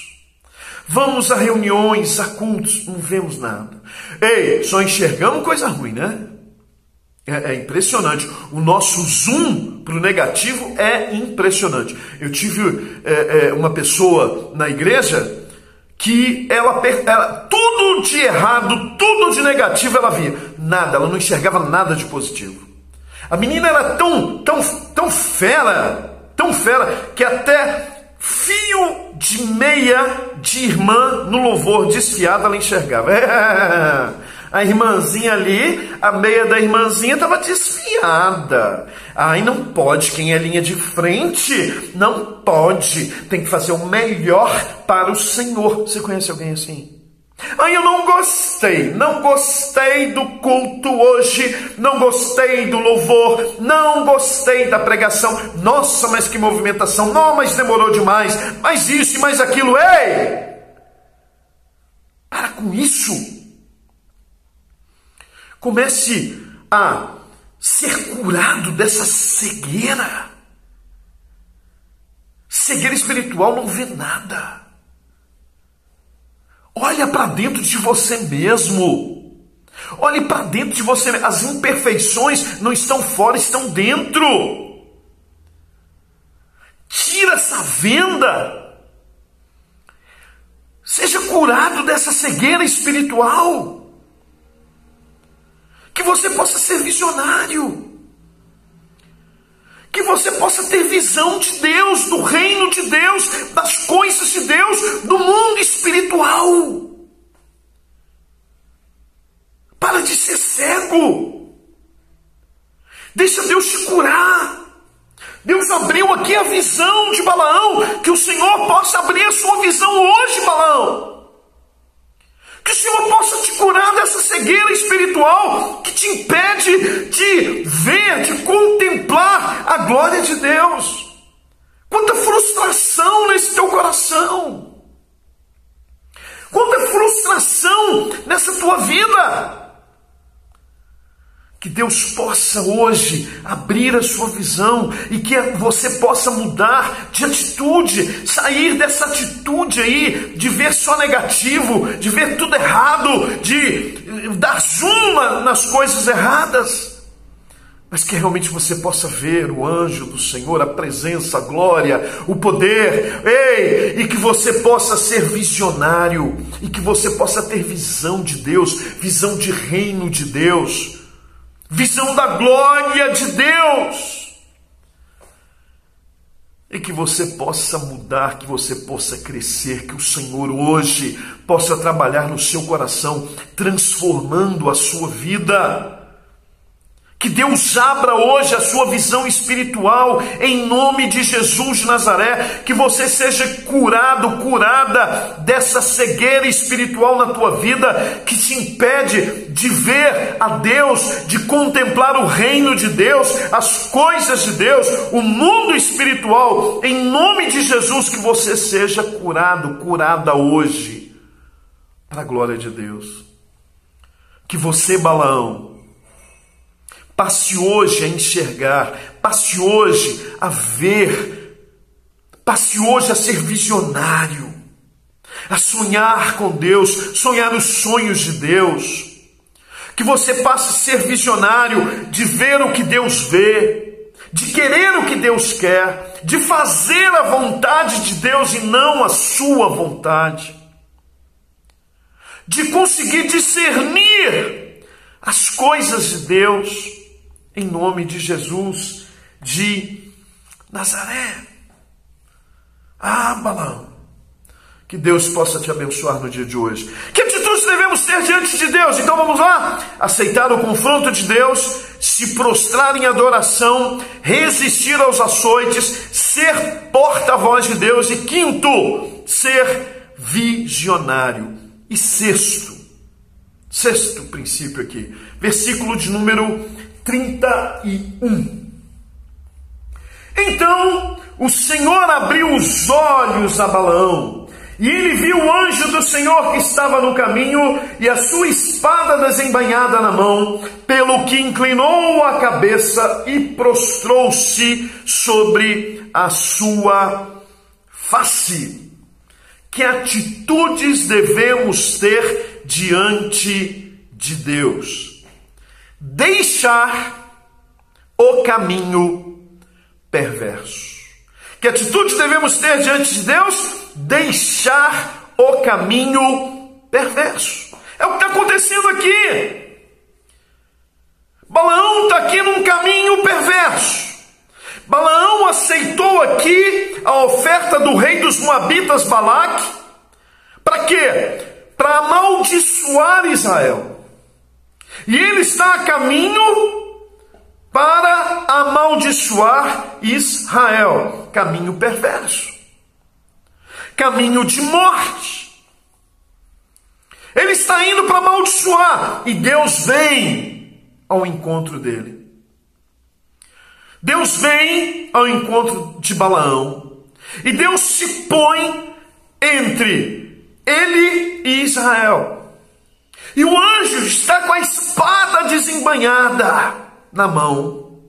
Vamos a reuniões, a cultos, não vemos nada. Ei, só enxergamos coisa ruim, né? É impressionante. O nosso zoom para o negativo é impressionante. Eu tive uma pessoa na igreja que ela tudo de errado, tudo de negativo ela via. Nada, ela não enxergava nada de positivo. A menina era tão fera, que até fio de meia de irmã no louvor desfiado ela enxergava. A irmãzinha ali, a meia da irmãzinha estava desfiada. Ai, não pode, quem é linha de frente, não pode. Tem que fazer o melhor para o Senhor. Você conhece alguém assim? Ai, eu não gostei do culto hoje, não gostei do louvor, não gostei da pregação. Nossa, mas que movimentação, não, mas demorou demais, mas isso e mais aquilo. Ei, para com isso. Comece a ser curado dessa cegueira. Cegueira espiritual, não vê nada. Olha para dentro de você mesmo. Olhe para dentro de você. As imperfeições não estão fora, estão dentro. Tira essa venda. Seja curado dessa cegueira espiritual. Que você possa ser visionário. Que você possa ter visão de Deus, do reino de Deus, das coisas de Deus, do mundo espiritual. Para de ser cego. Deixa Deus te curar. Deus abriu aqui a visão de Balaão. Que o Senhor possa abrir a sua visão hoje, Balaão. Que o Senhor possa te curar dessa cegueira espiritual que te impede de ver, de contemplar a glória de Deus. Quanta frustração nesse teu coração. Quanta frustração nessa tua vida. Que Deus possa hoje abrir a sua visão e que você possa mudar de atitude, sair dessa atitude aí de ver só negativo, de ver tudo errado, de dar zoom nas coisas erradas, mas que realmente você possa ver o anjo do Senhor, a presença, a glória, o poder, e que você possa ser visionário, e que você possa ter visão de Deus, visão de reino de Deus, visão da glória de Deus, e que você possa mudar, que você possa crescer, que o Senhor hoje possa trabalhar no seu coração, transformando a sua vida. Que Deus abra hoje a sua visão espiritual, em nome de Jesus de Nazaré, que você seja curado, curada dessa cegueira espiritual na tua vida, que te impede de ver a Deus, de contemplar o reino de Deus, as coisas de Deus, o mundo espiritual, em nome de Jesus, que você seja curado, curada hoje, para a glória de Deus. Que você, Balaão, passe hoje a enxergar, passe hoje a ver, passe hoje a ser visionário, a sonhar com Deus, sonhar os sonhos de Deus. Que você passe a ser visionário de ver o que Deus vê, de querer o que Deus quer, de fazer a vontade de Deus e não a sua vontade, de conseguir discernir as coisas de Deus, em nome de Jesus de Nazaré. Balaão, que Deus possa te abençoar no dia de hoje. Que atitudes devemos ter diante de Deus? Então vamos lá. Aceitar o confronto de Deus, se prostrar em adoração, resistir aos açoites, ser porta-voz de Deus. E quinto, ser visionário. E sexto princípio aqui, versículo de número 31. Então o Senhor abriu os olhos a Balaão, e ele viu o anjo do Senhor que estava no caminho, e a sua espada desembainhada na mão, pelo que inclinou a cabeça e prostrou-se sobre a sua face. Que atitudes devemos ter diante de Deus? Deixar o caminho perverso. Que atitude devemos ter diante de Deus? Deixar o caminho perverso. É o que está acontecendo aqui. Balaão está aqui num caminho perverso. Balaão aceitou aqui a oferta do rei dos Moabitas, Balaque. Para quê? Para amaldiçoar Israel. E ele está a caminho para amaldiçoar Israel. Caminho perverso. Caminho de morte. Ele está indo para amaldiçoar. E Deus vem ao encontro dele. Deus vem ao encontro de Balaão. E Deus se põe entre ele e Israel. E o anjo está com a espada desembainhada na mão,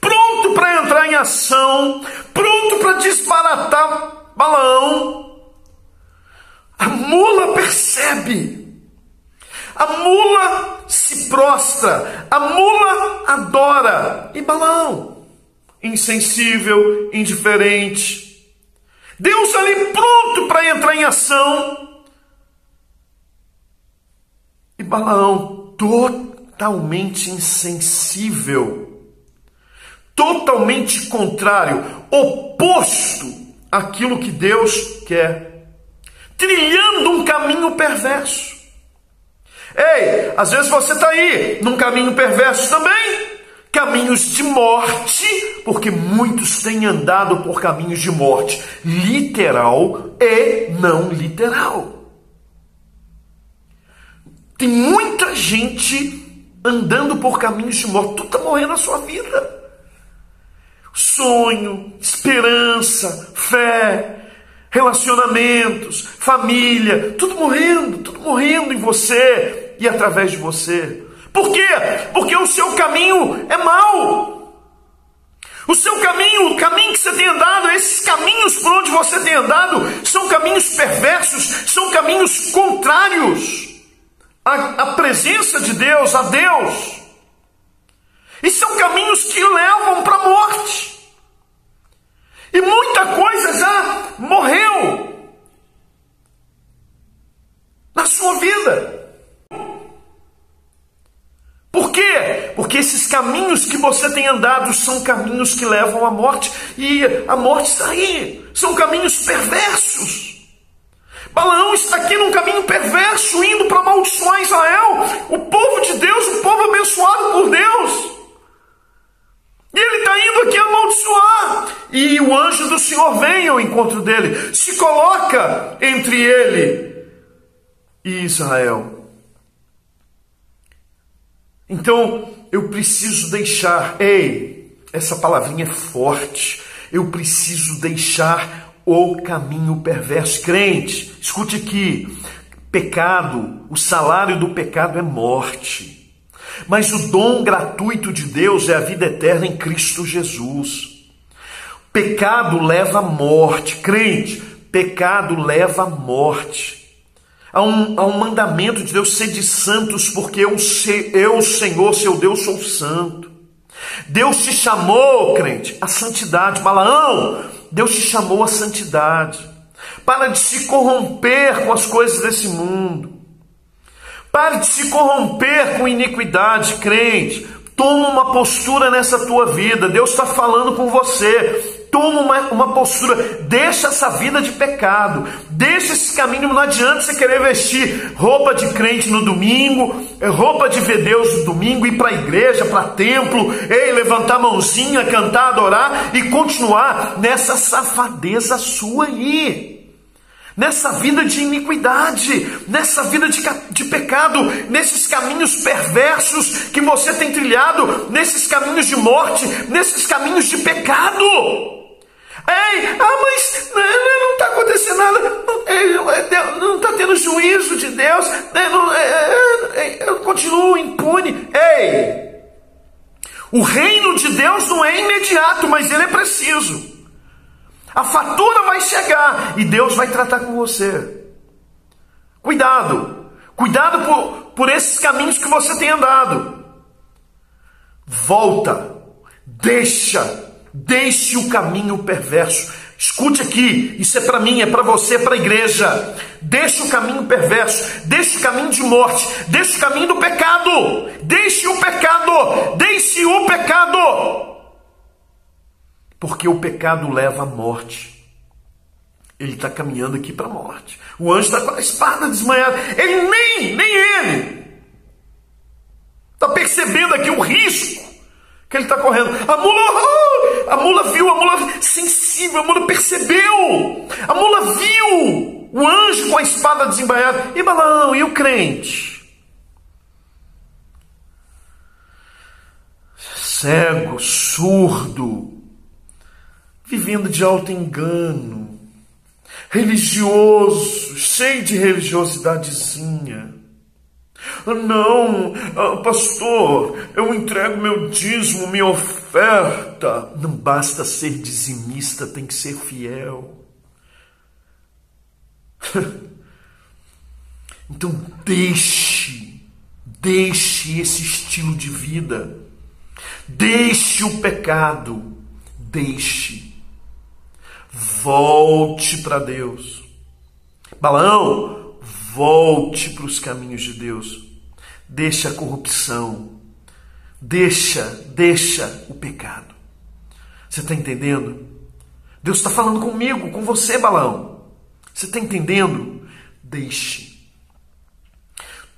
pronto para entrar em ação, pronto para desbaratar Balaão. A mula percebe, a mula se prostra, a mula adora. E Balaão, insensível, indiferente, Deus ali pronto para entrar em ação. E Balaão totalmente insensível, totalmente contrário, oposto àquilo que Deus quer, trilhando um caminho perverso. Ei, às vezes você está aí num caminho perverso também, caminhos de morte, porque muitos têm andado por caminhos de morte, literal e não literal. Tem muita gente andando por caminhos de morte, tudo está morrendo na sua vida. Sonho, esperança, fé, relacionamentos, família, tudo morrendo em você e através de você. Por quê? Porque o seu caminho é mau. O seu caminho, o caminho que você tem andado, esses caminhos por onde você tem andado, são caminhos perversos, são caminhos contrários à presença de Deus, a Deus. E são caminhos que levam para a morte. E muita coisa já morreu na sua vida. Por quê? Porque esses caminhos que você tem andado são caminhos que levam à morte. E a morte está aí. São caminhos perversos. Balaão está aqui num caminho perverso, indo para amaldiçoar Israel, o povo de Deus, o povo abençoado por Deus. E ele está indo aqui amaldiçoar. E o anjo do Senhor vem ao encontro dele, se coloca entre ele e Israel. Então, eu preciso deixar, essa palavrinha é forte, eu preciso deixar o caminho perverso. Crente, escute aqui, pecado, o salário do pecado é morte, mas o dom gratuito de Deus é a vida eterna em Cristo Jesus. Pecado leva à morte, crente, pecado leva à morte. Há um mandamento de Deus: sede santos, porque eu, Senhor, seu Deus, sou santo. Deus te chamou, crente, à santidade. Balaão, Deus te chamou à santidade. Para de se corromper com as coisas desse mundo. Pare de se corromper com iniquidade, crente. Toma uma postura nessa tua vida. Deus está falando com você. Toma uma postura, deixa essa vida de pecado, deixa esse caminho. Não adianta você querer vestir roupa de crente no domingo, roupa de ver Deus no domingo, ir para a igreja, para templo, levantar a mãozinha, cantar, adorar e continuar nessa safadeza sua aí, nessa vida de iniquidade, nessa vida de pecado, nesses caminhos perversos que você tem trilhado, nesses caminhos de morte, nesses caminhos de pecado. Mas não está acontecendo nada, não está tendo juízo de Deus, eu continuo impune. O reino de Deus não é imediato, mas ele é preciso. A fatura vai chegar e Deus vai tratar com você. Cuidado por esses caminhos que você tem andado. Volta, deixe o caminho perverso. Escute aqui, isso é para mim, é para você, é para a igreja. Deixe o caminho perverso, deixe o caminho de morte, deixe o caminho do pecado. Deixe o pecado. Porque o pecado leva à morte. Ele está caminhando aqui para a morte. O anjo está com a espada desmanhada. Ele nem ele está percebendo aqui o risco que ele está correndo. A mula viu, sensível, a mula percebeu. A mula viu o anjo com a espada desembainhada. E Balaão, e o crente? Cego, surdo, vivendo de auto-engano, religioso, cheio de religiosidadezinha. Não, pastor, eu entrego meu dízimo, minha oferta. Não basta ser dizimista, tem que ser fiel. Então deixe esse estilo de vida. Deixe o pecado. Volte para Deus. Balaão, volte para os caminhos de Deus. Deixa a corrupção. Deixa o pecado. Você está entendendo? Deus está falando comigo, com você, Balaão. Você está entendendo? Deixe.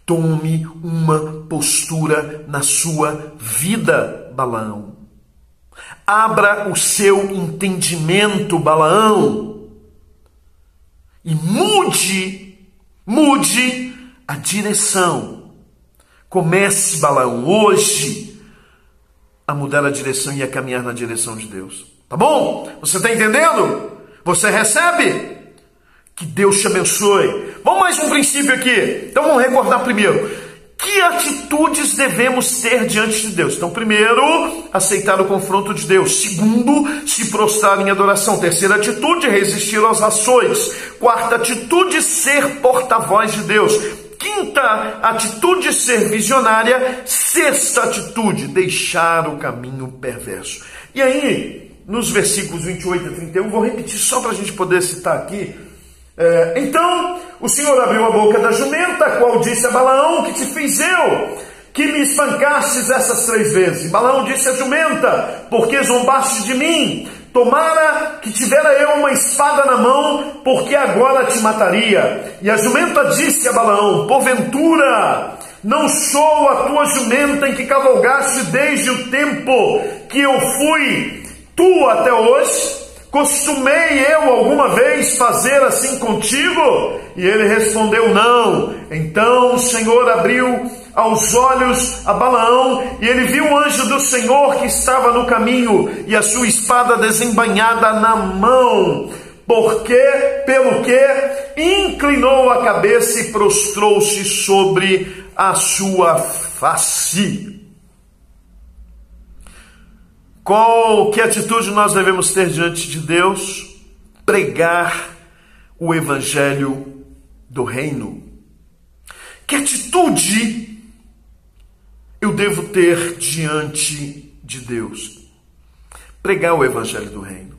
Tome uma postura na sua vida, Balaão. Abra o seu entendimento, Balaão. E mude a direção. Comece, Balaão, hoje a mudar a direção e a caminhar na direção de Deus. Tá bom? Você está entendendo? Você recebe? Que Deus te abençoe. Vamos mais um princípio aqui. Então vamos recordar primeiro. Que atitudes devemos ter diante de Deus? Então, primeiro, aceitar o confronto de Deus. Segundo, se prostrar em adoração. Terceira atitude, resistir às ações. Quarta atitude, ser porta-voz de Deus. Quinta atitude, ser visionária. Sexta atitude, deixar o caminho perverso. E aí, nos versículos 28 a 31, vou repetir só para a gente poder citar aqui. Então o Senhor abriu a boca da jumenta, a qual disse a Balaão: que te fiz eu, que me espancastes essas 3 vezes? E Balaão disse à jumenta: porque zombaste de mim? Tomara que tivera eu uma espada na mão, porque agora te mataria. E a jumenta disse a Balaão: porventura não sou a tua jumenta em que cavalgaste desde o tempo que eu fui tu até hoje? Costumei eu alguma vez fazer assim contigo? E ele respondeu: não. Então o Senhor abriu aos olhos a Balaão, e ele viu o anjo do Senhor que estava no caminho, e a sua espada desembainhada na mão, pelo que inclinou a cabeça e prostrou-se sobre a sua face. Que atitude nós devemos ter diante de Deus? Pregar o evangelho do reino. Que atitude eu devo ter diante de Deus? Pregar o evangelho do reino.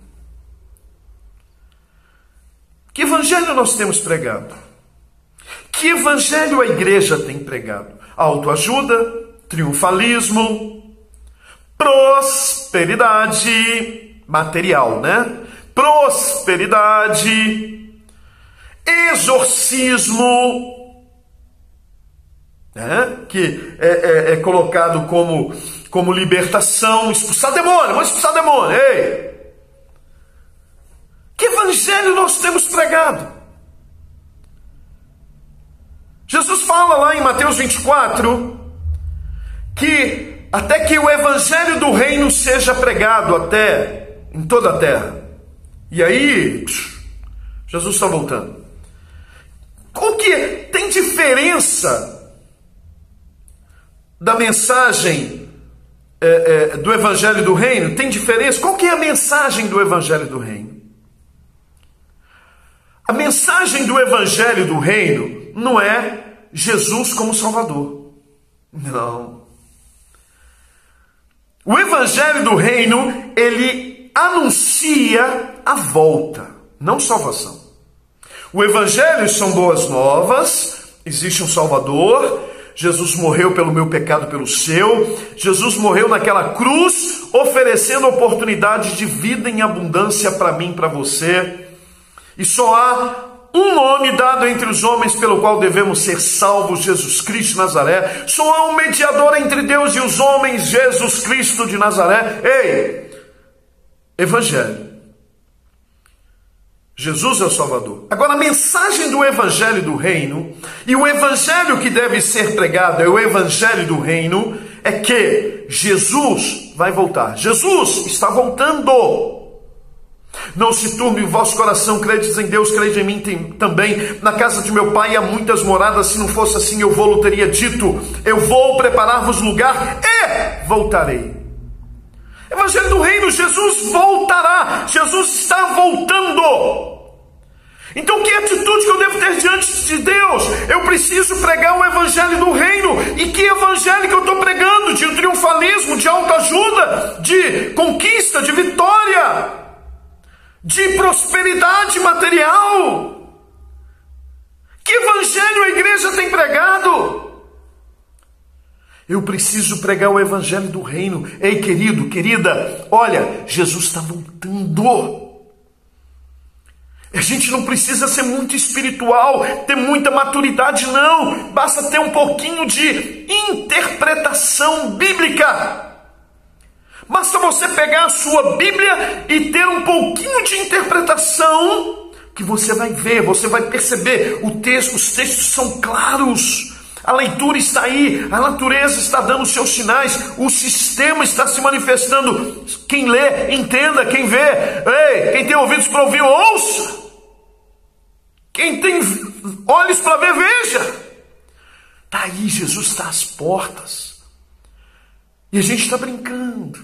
Que evangelho nós temos pregado? Que evangelho a igreja tem pregado? Autoajuda, triunfalismo, prosperidade material, né? Prosperidade, exorcismo, né? Que é colocado como libertação, expulsar demônio, vamos expulsar demônio, ei! Que evangelho nós temos pregado? Jesus fala lá em Mateus 24 que até que o evangelho do reino seja pregado até em toda a terra. E aí, Jesus está voltando. Qual que tem diferença da mensagem do evangelho do reino? Tem diferença? Qual que é a mensagem do evangelho do reino? A mensagem do evangelho do reino não é Jesus como Salvador. Não. O evangelho do reino, ele anuncia a volta, não salvação. O evangelho são boas novas, existe um Salvador, Jesus morreu pelo meu pecado, pelo seu, Jesus morreu naquela cruz, oferecendo oportunidade de vida em abundância para mim, para você. E só há um nome dado entre os homens pelo qual devemos ser salvos: Jesus Cristo de Nazaré. Só há um mediador entre Deus e os homens: Jesus Cristo de Nazaré. Ei, evangelho. Jesus é o Salvador. Agora, a mensagem do evangelho do reino, e o evangelho que deve ser pregado é o evangelho do reino, é que Jesus vai voltar. Jesus está voltando. Não se turbe o vosso coração, credes em Deus, crede em mim também. Na casa de meu pai há muitas moradas, se não fosse assim eu vou-lo teria dito. Eu vou preparar-vos lugar e voltarei. Evangelho do reino, Jesus voltará, Jesus está voltando. Então que atitude que eu devo ter diante de Deus? Eu preciso pregar o evangelho do reino. E que evangelho que eu estou pregando? De triunfalismo, de autoajuda, de conquista, de vitória, de prosperidade material? Que evangelho a igreja tem pregado? Eu preciso pregar o evangelho do reino. Ei, querido, querida, olha, Jesus está voltando. A gente não precisa ser muito espiritual, ter muita maturidade, não. Basta ter um pouquinho de interpretação bíblica. Basta você pegar a sua Bíblia e ter um pouquinho de interpretação, que você vai ver, você vai perceber. Os textos são claros. A leitura está aí, a natureza está dando os seus sinais, o sistema está se manifestando. Quem lê, entenda, quem vê, ei, quem tem ouvidos para ouvir, ouça. Quem tem olhos para ver, veja. Está aí, Jesus está às portas. E a gente está brincando.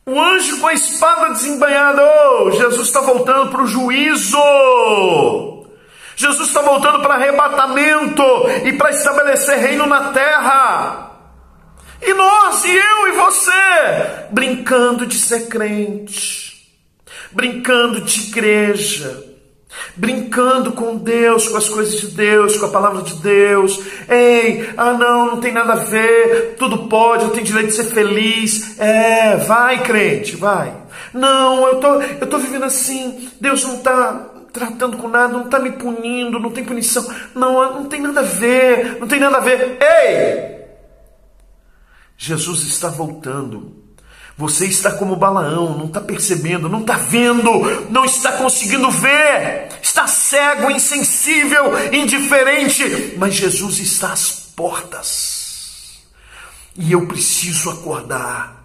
O anjo com a espada desembainhada, Jesus está voltando para o juízo. Jesus está voltando para arrebatamento e para estabelecer reino na terra. E nós, e eu e você, brincando de ser crente, brincando de igreja, brincando com Deus, com as coisas de Deus, com a palavra de Deus. Ei, não tem nada a ver, tudo pode, eu tenho direito de ser feliz. Vai crente, vai. Não, eu tô vivendo assim, Deus não está tratando com nada, não está me punindo, não tem punição. Não tem nada a ver, não tem nada a ver. Ei! Jesus está voltando. Você está como Balaão, não está percebendo, não está vendo, não está conseguindo ver. Está cego, insensível, indiferente. Mas Jesus está às portas. E eu preciso acordar.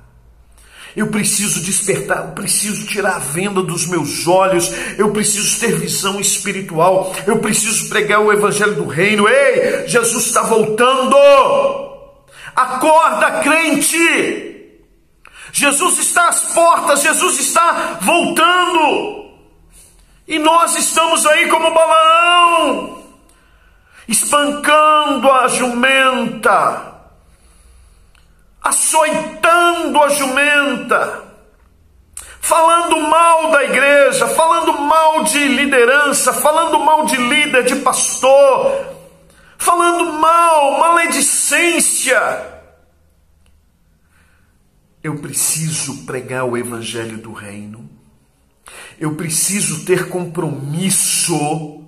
Eu preciso despertar, eu preciso tirar a venda dos meus olhos, eu preciso ter visão espiritual, eu preciso pregar o evangelho do reino. Ei, Jesus está voltando. Acorda, crente. Jesus está às portas, Jesus está voltando. E nós estamos aí como Balaão, espancando a jumenta, açoitando a jumenta, falando mal da igreja, falando mal de liderança, falando mal de líder, de pastor, falando mal, maledicência. Eu preciso pregar o evangelho do reino. Eu preciso ter compromisso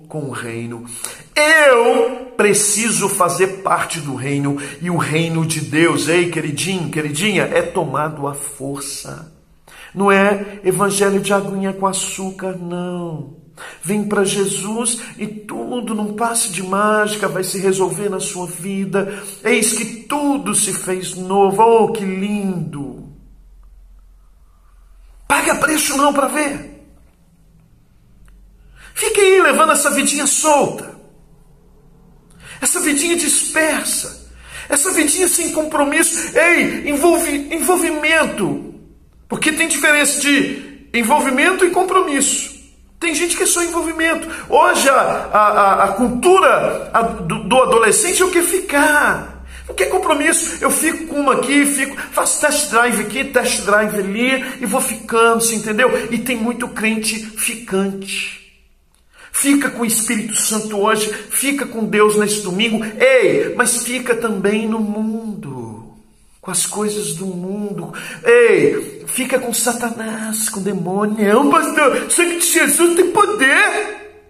com o reino. Eu preciso fazer parte do reino. E o reino de Deus, ei, queridinho, queridinha, é tomado à força. Não é evangelho de aguinha com açúcar, não. Vem para Jesus e tudo num passe de mágica vai se resolver na sua vida. Eis que tudo se fez novo. Oh, que lindo! Paga preço não para ver. Fique aí levando essa vidinha solta, essa vidinha dispersa, essa vidinha sem compromisso. Ei, envolvimento, porque tem diferença de envolvimento e compromisso. Tem gente que é só envolvimento. Hoje a cultura do adolescente é o que ficar. Não quer compromisso. Eu fico com uma aqui, faço test drive aqui, test drive ali, e vou ficando, você entendeu? E tem muito crente ficante. Fica com o Espírito Santo hoje, fica com Deus nesse domingo. Ei, mas fica também no mundo, com as coisas do mundo. Ei, fica com Satanás, com o demônio. Não, pastor, sangue de Jesus tem poder.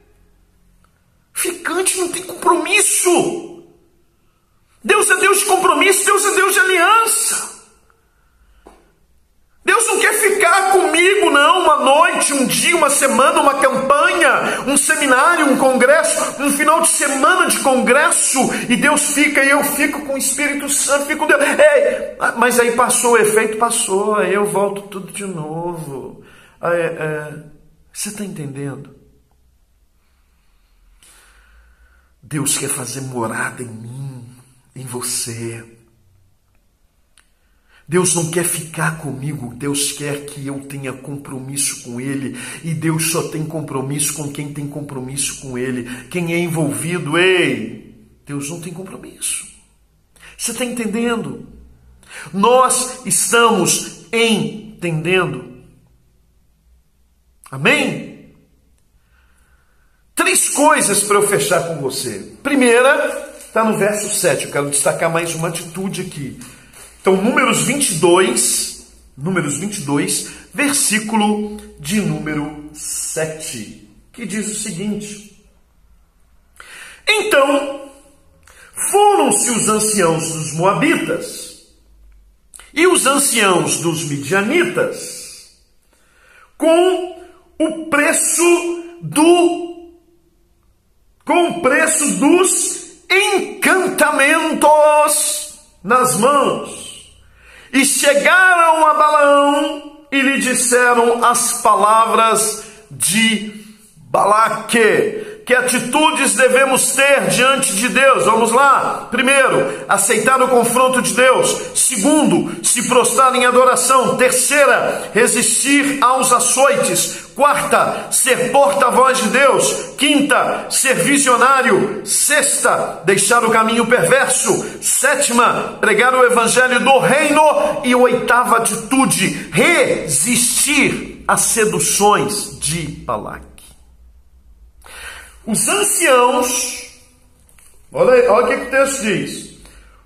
Ficante não tem compromisso. Deus é Deus de compromisso, Deus é Deus de aliança. Deus não quer ficar comigo, não, uma noite, um dia, uma semana, uma campanha, um seminário, um congresso, um final de semana de congresso, e Deus fica e eu fico com o Espírito Santo, fico com Deus. Ei, mas aí passou, o efeito passou, aí eu volto tudo de novo. Você está entendendo? Deus quer fazer morada em mim, em você. Deus não quer ficar comigo, Deus quer que eu tenha compromisso com Ele. E Deus só tem compromisso com quem tem compromisso com Ele. Quem é envolvido, Deus não tem compromisso. Você está entendendo? Nós estamos entendendo. Amém? 3 coisas para eu fechar com você. Primeira, está no verso 7. Eu quero destacar mais uma atitude aqui. Então, Números 22, versículo de número 7, que diz o seguinte: Então, foram-se os anciãos dos Moabitas e os anciãos dos Midianitas com o preço dos encantamentos nas mãos. E chegaram a Balaão e lhe disseram as palavras de Balaque. Que atitudes devemos ter diante de Deus? Vamos lá. Primeiro, aceitar o confronto de Deus. Segundo, se prostrar em adoração. Terceira, resistir aos açoites. Quarta, ser porta-voz de Deus. Quinta, ser visionário. Sexta, deixar o caminho perverso. Sétima, pregar o evangelho do reino. E oitava atitude, resistir às seduções de Balaque. Os anciãos, olha o que o texto diz.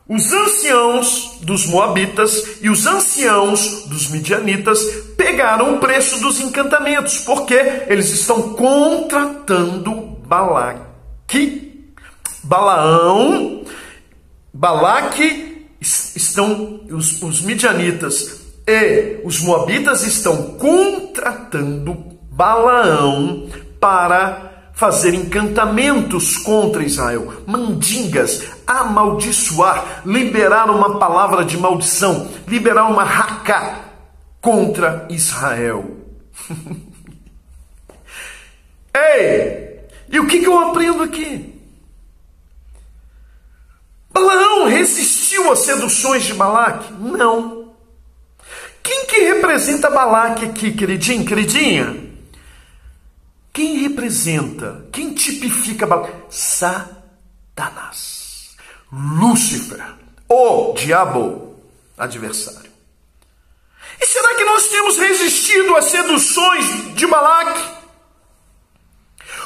Os anciãos dos Moabitas e os anciãos dos Midianitas pegaram o preço dos encantamentos, porque eles estão contratando Balaque estão, os Midianitas e os Moabitas estão contratando Balaão para fazer encantamentos contra Israel, mandingas, amaldiçoar, liberar uma palavra de maldição, liberar uma raca contra Israel. E o que eu aprendo aqui? Balaão resistiu às seduções de Balaque? Não. Quem que representa Balaque aqui, queridinho, queridinha? Quem representa, quem tipifica Balaque? Satanás, Lúcifer, o diabo adversário. E será que nós temos resistido às seduções de Balaque?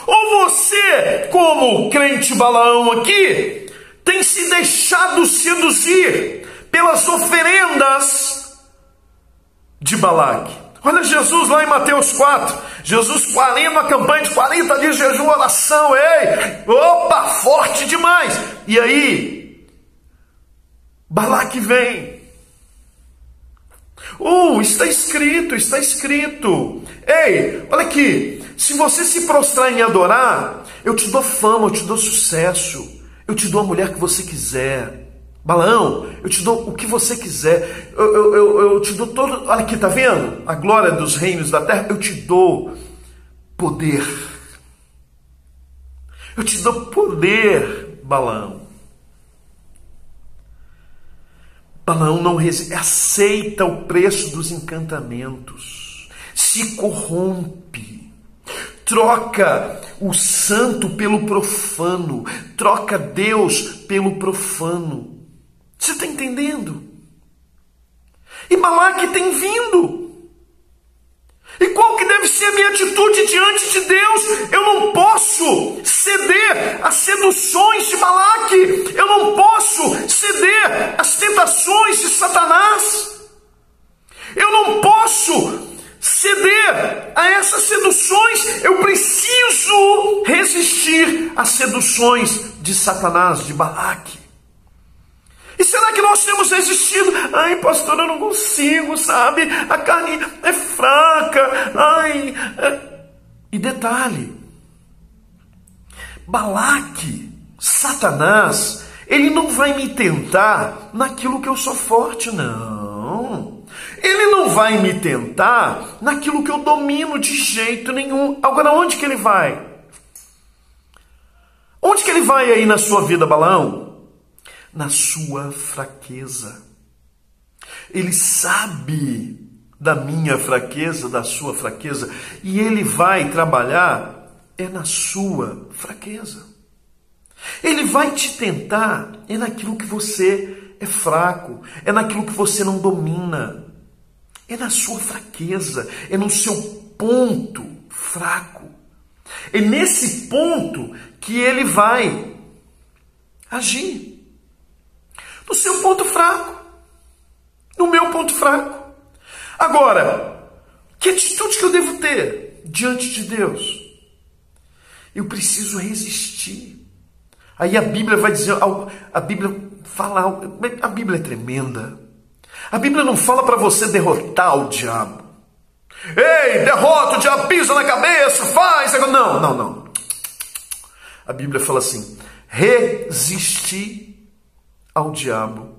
Ou você, como crente Balaão aqui, tem se deixado seduzir pelas oferendas de Balaque? Olha Jesus lá em Mateus 4, Jesus uma campanha de 40 dias de jejum, oração, forte demais. E aí, Balaque vem. Está escrito. Olha aqui, se você se prostrar em adorar, eu te dou fama, eu te dou sucesso, eu te dou a mulher que você quiser. Balaão, eu te dou o que você quiser, eu te dou todo, olha aqui, tá vendo? A glória dos reinos da terra, eu te dou poder. Eu te dou poder, Balaão. Balaão não aceita o preço dos encantamentos, se corrompe, troca o santo pelo profano, troca Deus pelo profano. Você está entendendo? E Balaque tem vindo. E qual que deve ser a minha atitude diante de Deus? Eu não posso ceder às seduções de Balaque. Eu não posso ceder às tentações de Satanás. Eu não posso ceder a essas seduções. Eu preciso resistir às seduções de Satanás, de Balaque. E será que nós temos resistido? Pastor, eu não consigo, sabe? A carne é fraca. E detalhe, Balaque, Satanás, ele não vai me tentar naquilo que eu sou forte, não. Ele não vai me tentar naquilo que eu domino de jeito nenhum. Agora, onde que ele vai? Onde que ele vai aí na sua vida, Balaão? Na sua fraqueza. Ele sabe da minha fraqueza, da sua fraqueza, e ele vai trabalhar na sua fraqueza. Ele vai te tentar naquilo que você é fraco, naquilo que você não domina, na sua fraqueza, no seu ponto fraco. É nesse ponto que ele vai agir. No seu ponto fraco, no meu ponto fraco. Agora, que atitude que eu devo ter diante de Deus? Eu preciso resistir. Aí a Bíblia vai dizer, a Bíblia fala, a Bíblia é tremenda. A Bíblia não fala para você derrotar o diabo. Ei, derrota o diabo, pisa na cabeça, faz. Não. A Bíblia fala assim, resistir ao diabo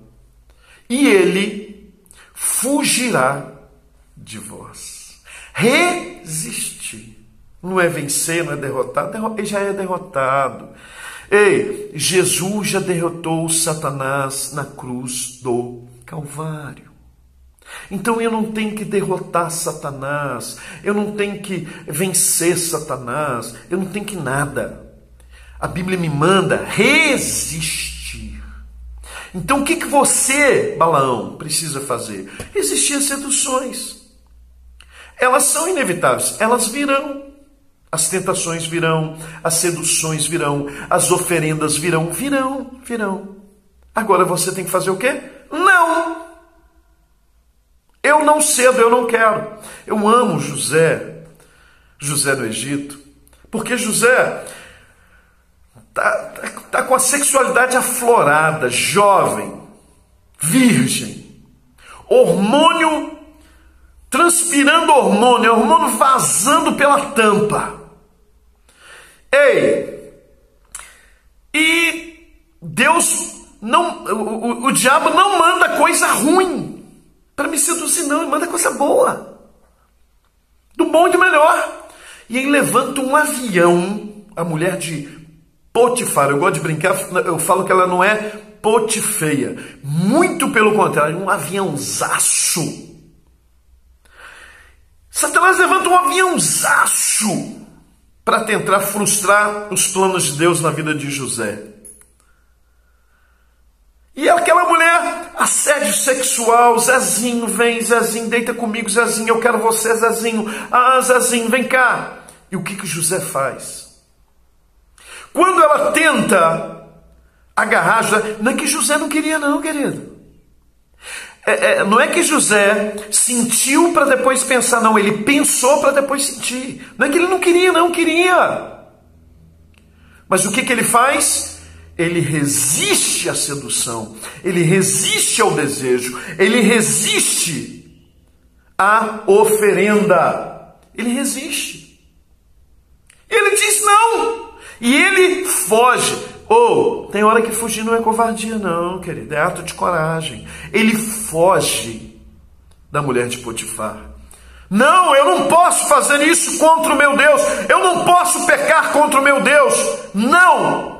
e ele fugirá de vós. Resistir. Não é vencer, não é derrotar. Ele já é derrotado. Ei, Jesus já derrotou Satanás na cruz do Calvário. Então eu não tenho que derrotar Satanás. Eu não tenho que vencer Satanás. Eu não tenho que nada. A Bíblia me manda resistir. Então o que você, Balaão, precisa fazer? Resistir às seduções. Elas são inevitáveis, elas virão. As tentações virão, as seduções virão, as oferendas virão. Agora você tem que fazer o quê? Não! Eu não cedo, eu não quero. Eu amo José no Egito, porque José tá com a sexualidade aflorada, jovem, virgem, hormônio, transpirando hormônio vazando pela tampa. Ei, e Deus não, o diabo não manda coisa ruim para me seduzir, não, ele manda coisa boa, do bom e do melhor. E aí levanta um avião, a mulher de Potifar, eu gosto de brincar, eu falo que ela não é potifeia, muito pelo contrário, um aviãozaço. Satanás levanta um aviãozaço para tentar frustrar os planos de Deus na vida de José. E aquela mulher, assédio sexual, Zezinho, vem, Zezinho, deita comigo, Zezinho, eu quero você, Zezinho. Ah, Zezinho, vem cá. E o que José faz? Quando ela tenta agarrar José, não é que José não queria não, querido. Não é que José sentiu para depois pensar, não, ele pensou para depois sentir. Não é que ele não queria, não, queria. Mas o que ele faz? Ele resiste à sedução, ele resiste ao desejo, ele resiste à oferenda. Ele resiste. E ele diz não. E ele foge. Tem hora que fugir não é covardia não, querido, é ato de coragem. Ele foge da mulher de Potifar. Não, eu não posso fazer isso contra o meu Deus. Eu não posso pecar contra o meu Deus. Não.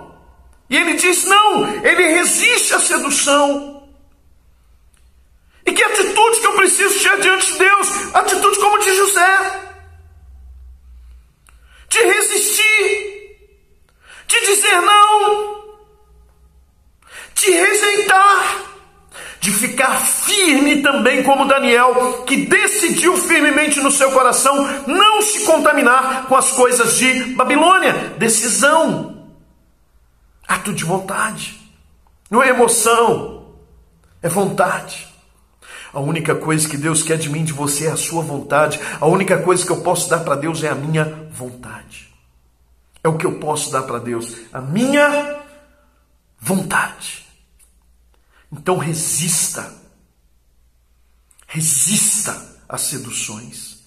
E ele diz não, ele resiste à sedução. E que atitude que eu preciso ter diante de Deus? Atitude como de José. De resistir. De dizer não, de rejeitar, de ficar firme também como Daniel, que decidiu firmemente no seu coração não se contaminar com as coisas de Babilônia. Decisão, ato de vontade, não é emoção, é vontade. A única coisa que Deus quer de mim, de você, é a sua vontade. A única coisa que eu posso dar para Deus é a minha vontade. É o que eu posso dar para Deus, a minha vontade. Então resista. Resista às seduções.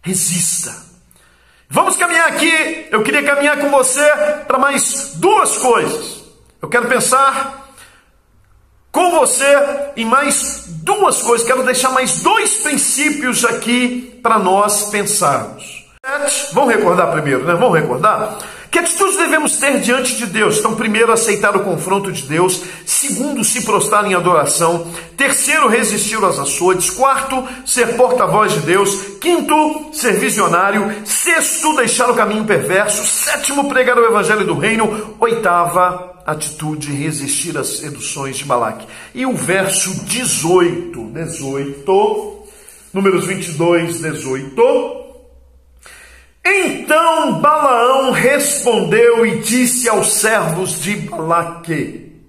Resista. Vamos caminhar aqui. Eu queria caminhar com você para mais duas coisas. Eu quero pensar com você em mais duas coisas. Quero deixar mais dois princípios aqui para nós pensarmos. Vamos recordar primeiro, né? Vamos recordar? Que atitudes devemos ter diante de Deus? Então, primeiro, aceitar o confronto de Deus. Segundo, se prostrar em adoração. Terceiro, resistir aos açoites. Quarto, ser porta-voz de Deus. Quinto, ser visionário. Sexto, deixar o caminho perverso. Sétimo, pregar o evangelho do reino. Oitava, atitude, resistir às seduções de Balaque. E o verso 18, Números 22, 18... Então Balaão respondeu e disse aos servos de Balaque: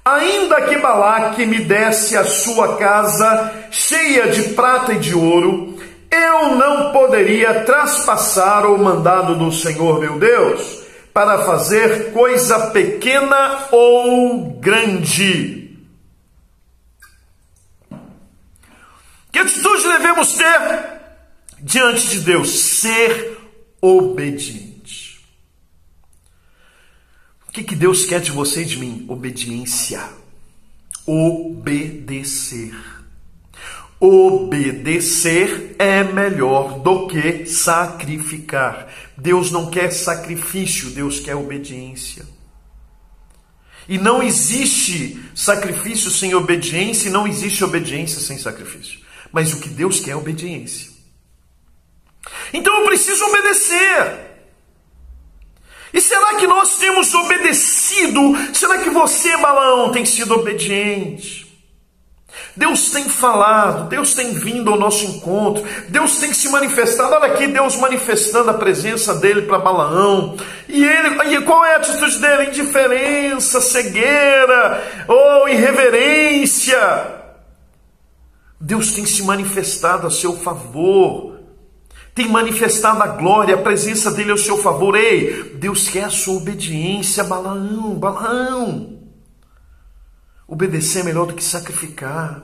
ainda que Balaque me desse a sua casa cheia de prata e de ouro, eu não poderia traspassar o mandado do Senhor meu Deus, para fazer coisa pequena ou grande. Que atitude devemos ter diante de Deus? Ser obediente. O que Deus quer de você e de mim? Obediência. Obedecer. Obedecer é melhor do que sacrificar. Deus não quer sacrifício, Deus quer obediência. E não existe sacrifício sem obediência, e não existe obediência sem sacrifício. Mas o que Deus quer é obediência. Então eu preciso obedecer. E será que nós temos obedecido? Será que você, Balaão, tem sido obediente? Deus tem falado, Deus tem vindo ao nosso encontro, Deus tem se manifestado. Olha aqui, Deus manifestando a presença dele para Balaão. E qual é a atitude dele? Indiferença, cegueira, ou irreverência. Deus tem se manifestado a seu favor, tem manifestado a glória, a presença dele ao seu favor. Ei, Deus quer a sua obediência, Balaão. Obedecer é melhor do que sacrificar.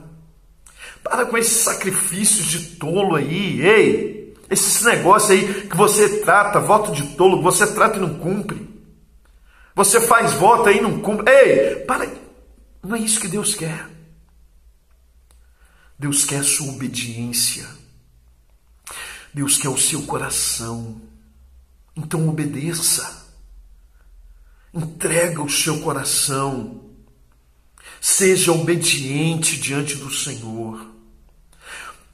Para com esses sacrifícios de tolo aí, ei. Esses negócios aí que você trata, voto de tolo, que você trata e não cumpre. Você faz voto aí e não cumpre. Ei, para. Não é isso que Deus quer. Deus quer a sua obediência. Deus quer o seu coração. Então obedeça. Entrega o seu coração. Seja obediente diante do Senhor.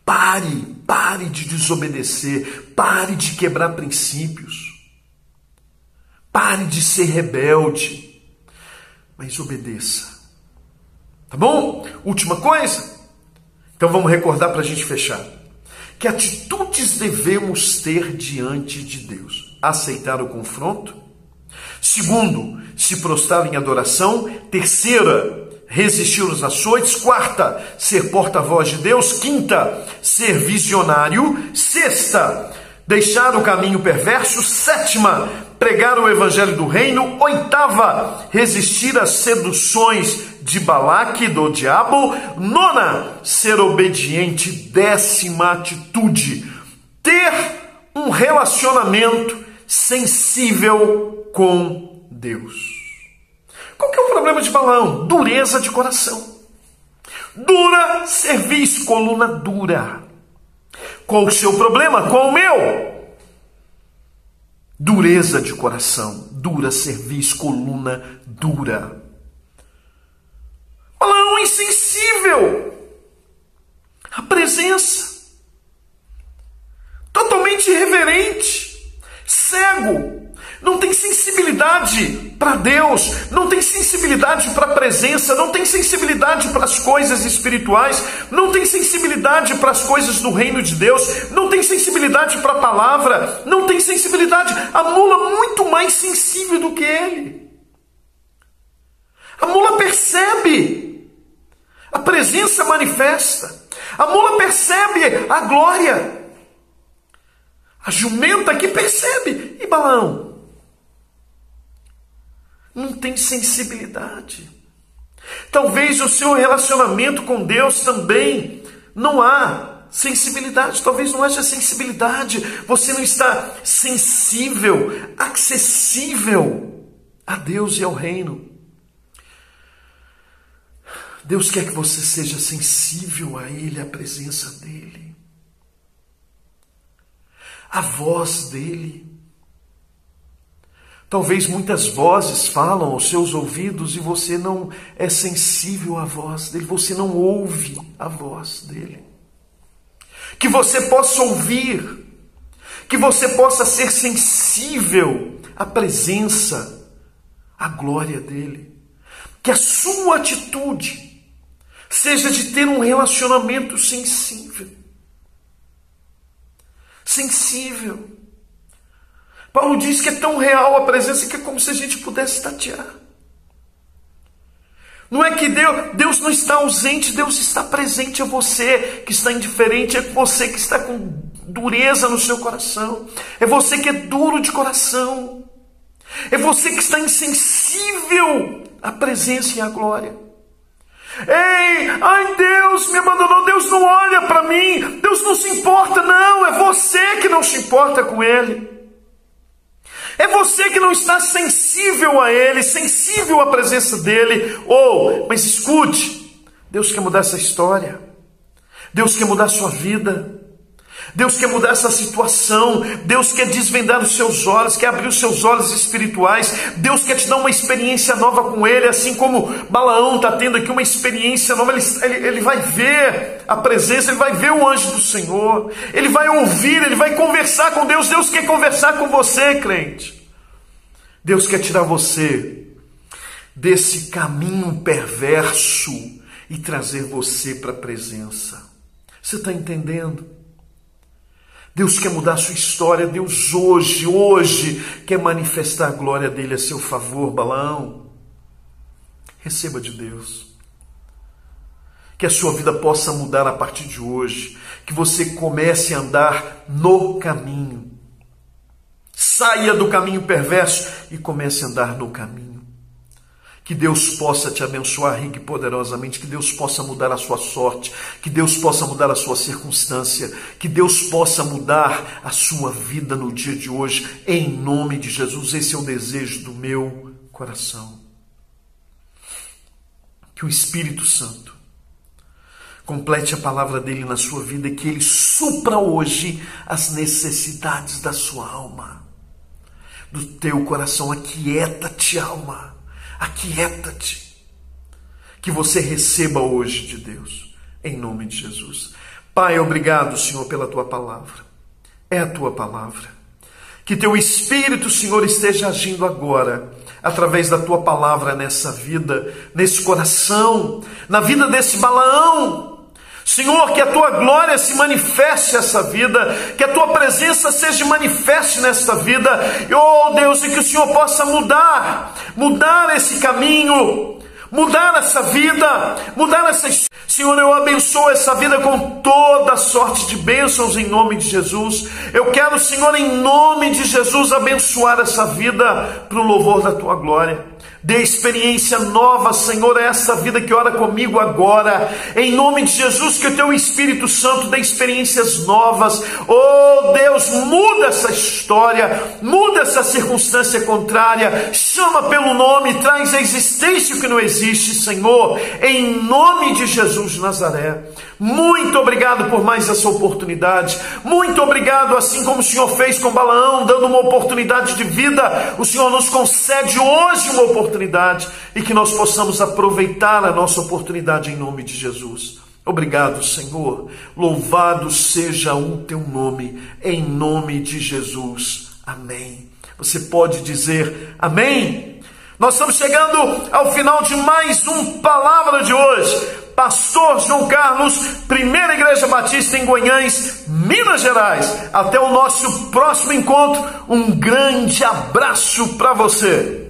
Pare de desobedecer. Pare de quebrar princípios. Pare de ser rebelde. Mas obedeça. Tá bom? Última coisa. Então vamos recordar para a gente fechar. Que atitudes devemos ter diante de Deus? Aceitar o confronto. Segundo, se prostrar em adoração. Terceira, resistir aos açoites. Quarta, ser porta-voz de Deus. Quinta, ser visionário. Sexta, deixar o caminho perverso. Sétima, pregar o evangelho do reino. Oitava, resistir às seduções de Balaque, do diabo. Nona, ser obediente. Décima atitude, ter um relacionamento sensível com Deus. Qual que é o problema de Balaão? Dureza de coração. Dura cerviz, coluna dura. Qual o seu problema? Qual o meu? Dureza de coração. Dura cerviz, coluna dura. Balaão insensível à presença, totalmente irreverente, cego, não tem sensibilidade para Deus, não tem sensibilidade para a presença, não tem sensibilidade para as coisas espirituais, não tem sensibilidade para as coisas do reino de Deus, não tem sensibilidade para a palavra, não tem sensibilidade. A mula muito mais sensível do que ele. A mula percebe a presença manifesta. A mula percebe a glória. A jumenta que percebe. E Balaão? Não tem sensibilidade. Talvez o seu relacionamento com Deus também não há sensibilidade. Talvez não haja sensibilidade. Você não está sensível, acessível a Deus e ao reino. Deus quer que você seja sensível a Ele, à presença dEle, à voz dEle. Talvez muitas vozes falam aos seus ouvidos e você não é sensível à voz dEle, você não ouve a voz dEle. Que você possa ouvir, que você possa ser sensível à presença, à glória dEle. Que a sua atitude seja de ter um relacionamento sensível. Sensível. Paulo diz que é tão real a presença que é como se a gente pudesse tatear. Não é que Deus não está ausente, Deus está presente. É você que está indiferente, é você que está com dureza no seu coração, é você que é duro de coração, é você que está insensível à presença e à glória. Ei, ai, Deus me abandonou, Deus não olha para mim, Deus não se importa. Não, é você que não se importa com Ele. É você que não está sensível a Ele, sensível à presença dEle. Mas escute, Deus quer mudar essa história. Deus quer mudar a sua vida. Deus quer mudar essa situação. Deus quer desvendar os seus olhos, quer abrir os seus olhos espirituais. Deus quer te dar uma experiência nova com Ele, assim como Balaão está tendo aqui uma experiência nova. Ele vai ver a presença, ele vai ver o anjo do Senhor, ele vai ouvir, ele vai conversar com Deus. Deus quer conversar com você, crente. Deus quer tirar você desse caminho perverso e trazer você para a presença. Você está entendendo? Deus quer mudar a sua história. Deus hoje quer manifestar a glória dele a seu favor. Balaão, receba de Deus. Que a sua vida possa mudar a partir de hoje. Que você comece a andar no caminho. Saia do caminho perverso e comece a andar no caminho. Que Deus possa te abençoar rica e poderosamente, que Deus possa mudar a sua sorte, que Deus possa mudar a sua circunstância, que Deus possa mudar a sua vida no dia de hoje, em nome de Jesus. Esse é o desejo do meu coração. Que o Espírito Santo complete a palavra dele na sua vida e que ele supra hoje as necessidades da sua alma, do teu coração. Aquieta-te, alma. Aquieta-te, que você receba hoje de Deus, em nome de Jesus. Pai, obrigado, Senhor, pela tua palavra. É a tua palavra. Que teu Espírito, Senhor, esteja agindo agora, através da tua palavra nessa vida, nesse coração, na vida desse Balaão. Senhor, que a tua glória se manifeste nessa vida, que a tua presença seja manifeste nessa vida. Deus, e que o Senhor possa mudar esse caminho, mudar essa vida, mudar essa história. Senhor, eu abençoo essa vida com toda sorte de bênçãos em nome de Jesus. Eu quero, Senhor, em nome de Jesus, abençoar essa vida para o louvor da tua glória. Dê experiência nova, Senhor, a essa vida que ora comigo agora. Em nome de Jesus, que o teu Espírito Santo dê experiências novas. Deus, muda essa história, muda essa circunstância contrária. Chama pelo nome, traz à existência o que não existe, Senhor. Em nome de Jesus de Nazaré. Muito obrigado por mais essa oportunidade. Muito obrigado, assim como o Senhor fez com Balaão, dando uma oportunidade de vida. O Senhor nos concede hoje uma oportunidade e que nós possamos aproveitar a nossa oportunidade em nome de Jesus. Obrigado, Senhor. Louvado seja o teu nome, em nome de Jesus. Amém. Você pode dizer amém? Nós estamos chegando ao final de mais um Palavra de hoje. Pastor João Carlos, Primeira Igreja Batista em Goiânia, Minas Gerais. Até o nosso próximo encontro. Um grande abraço para você.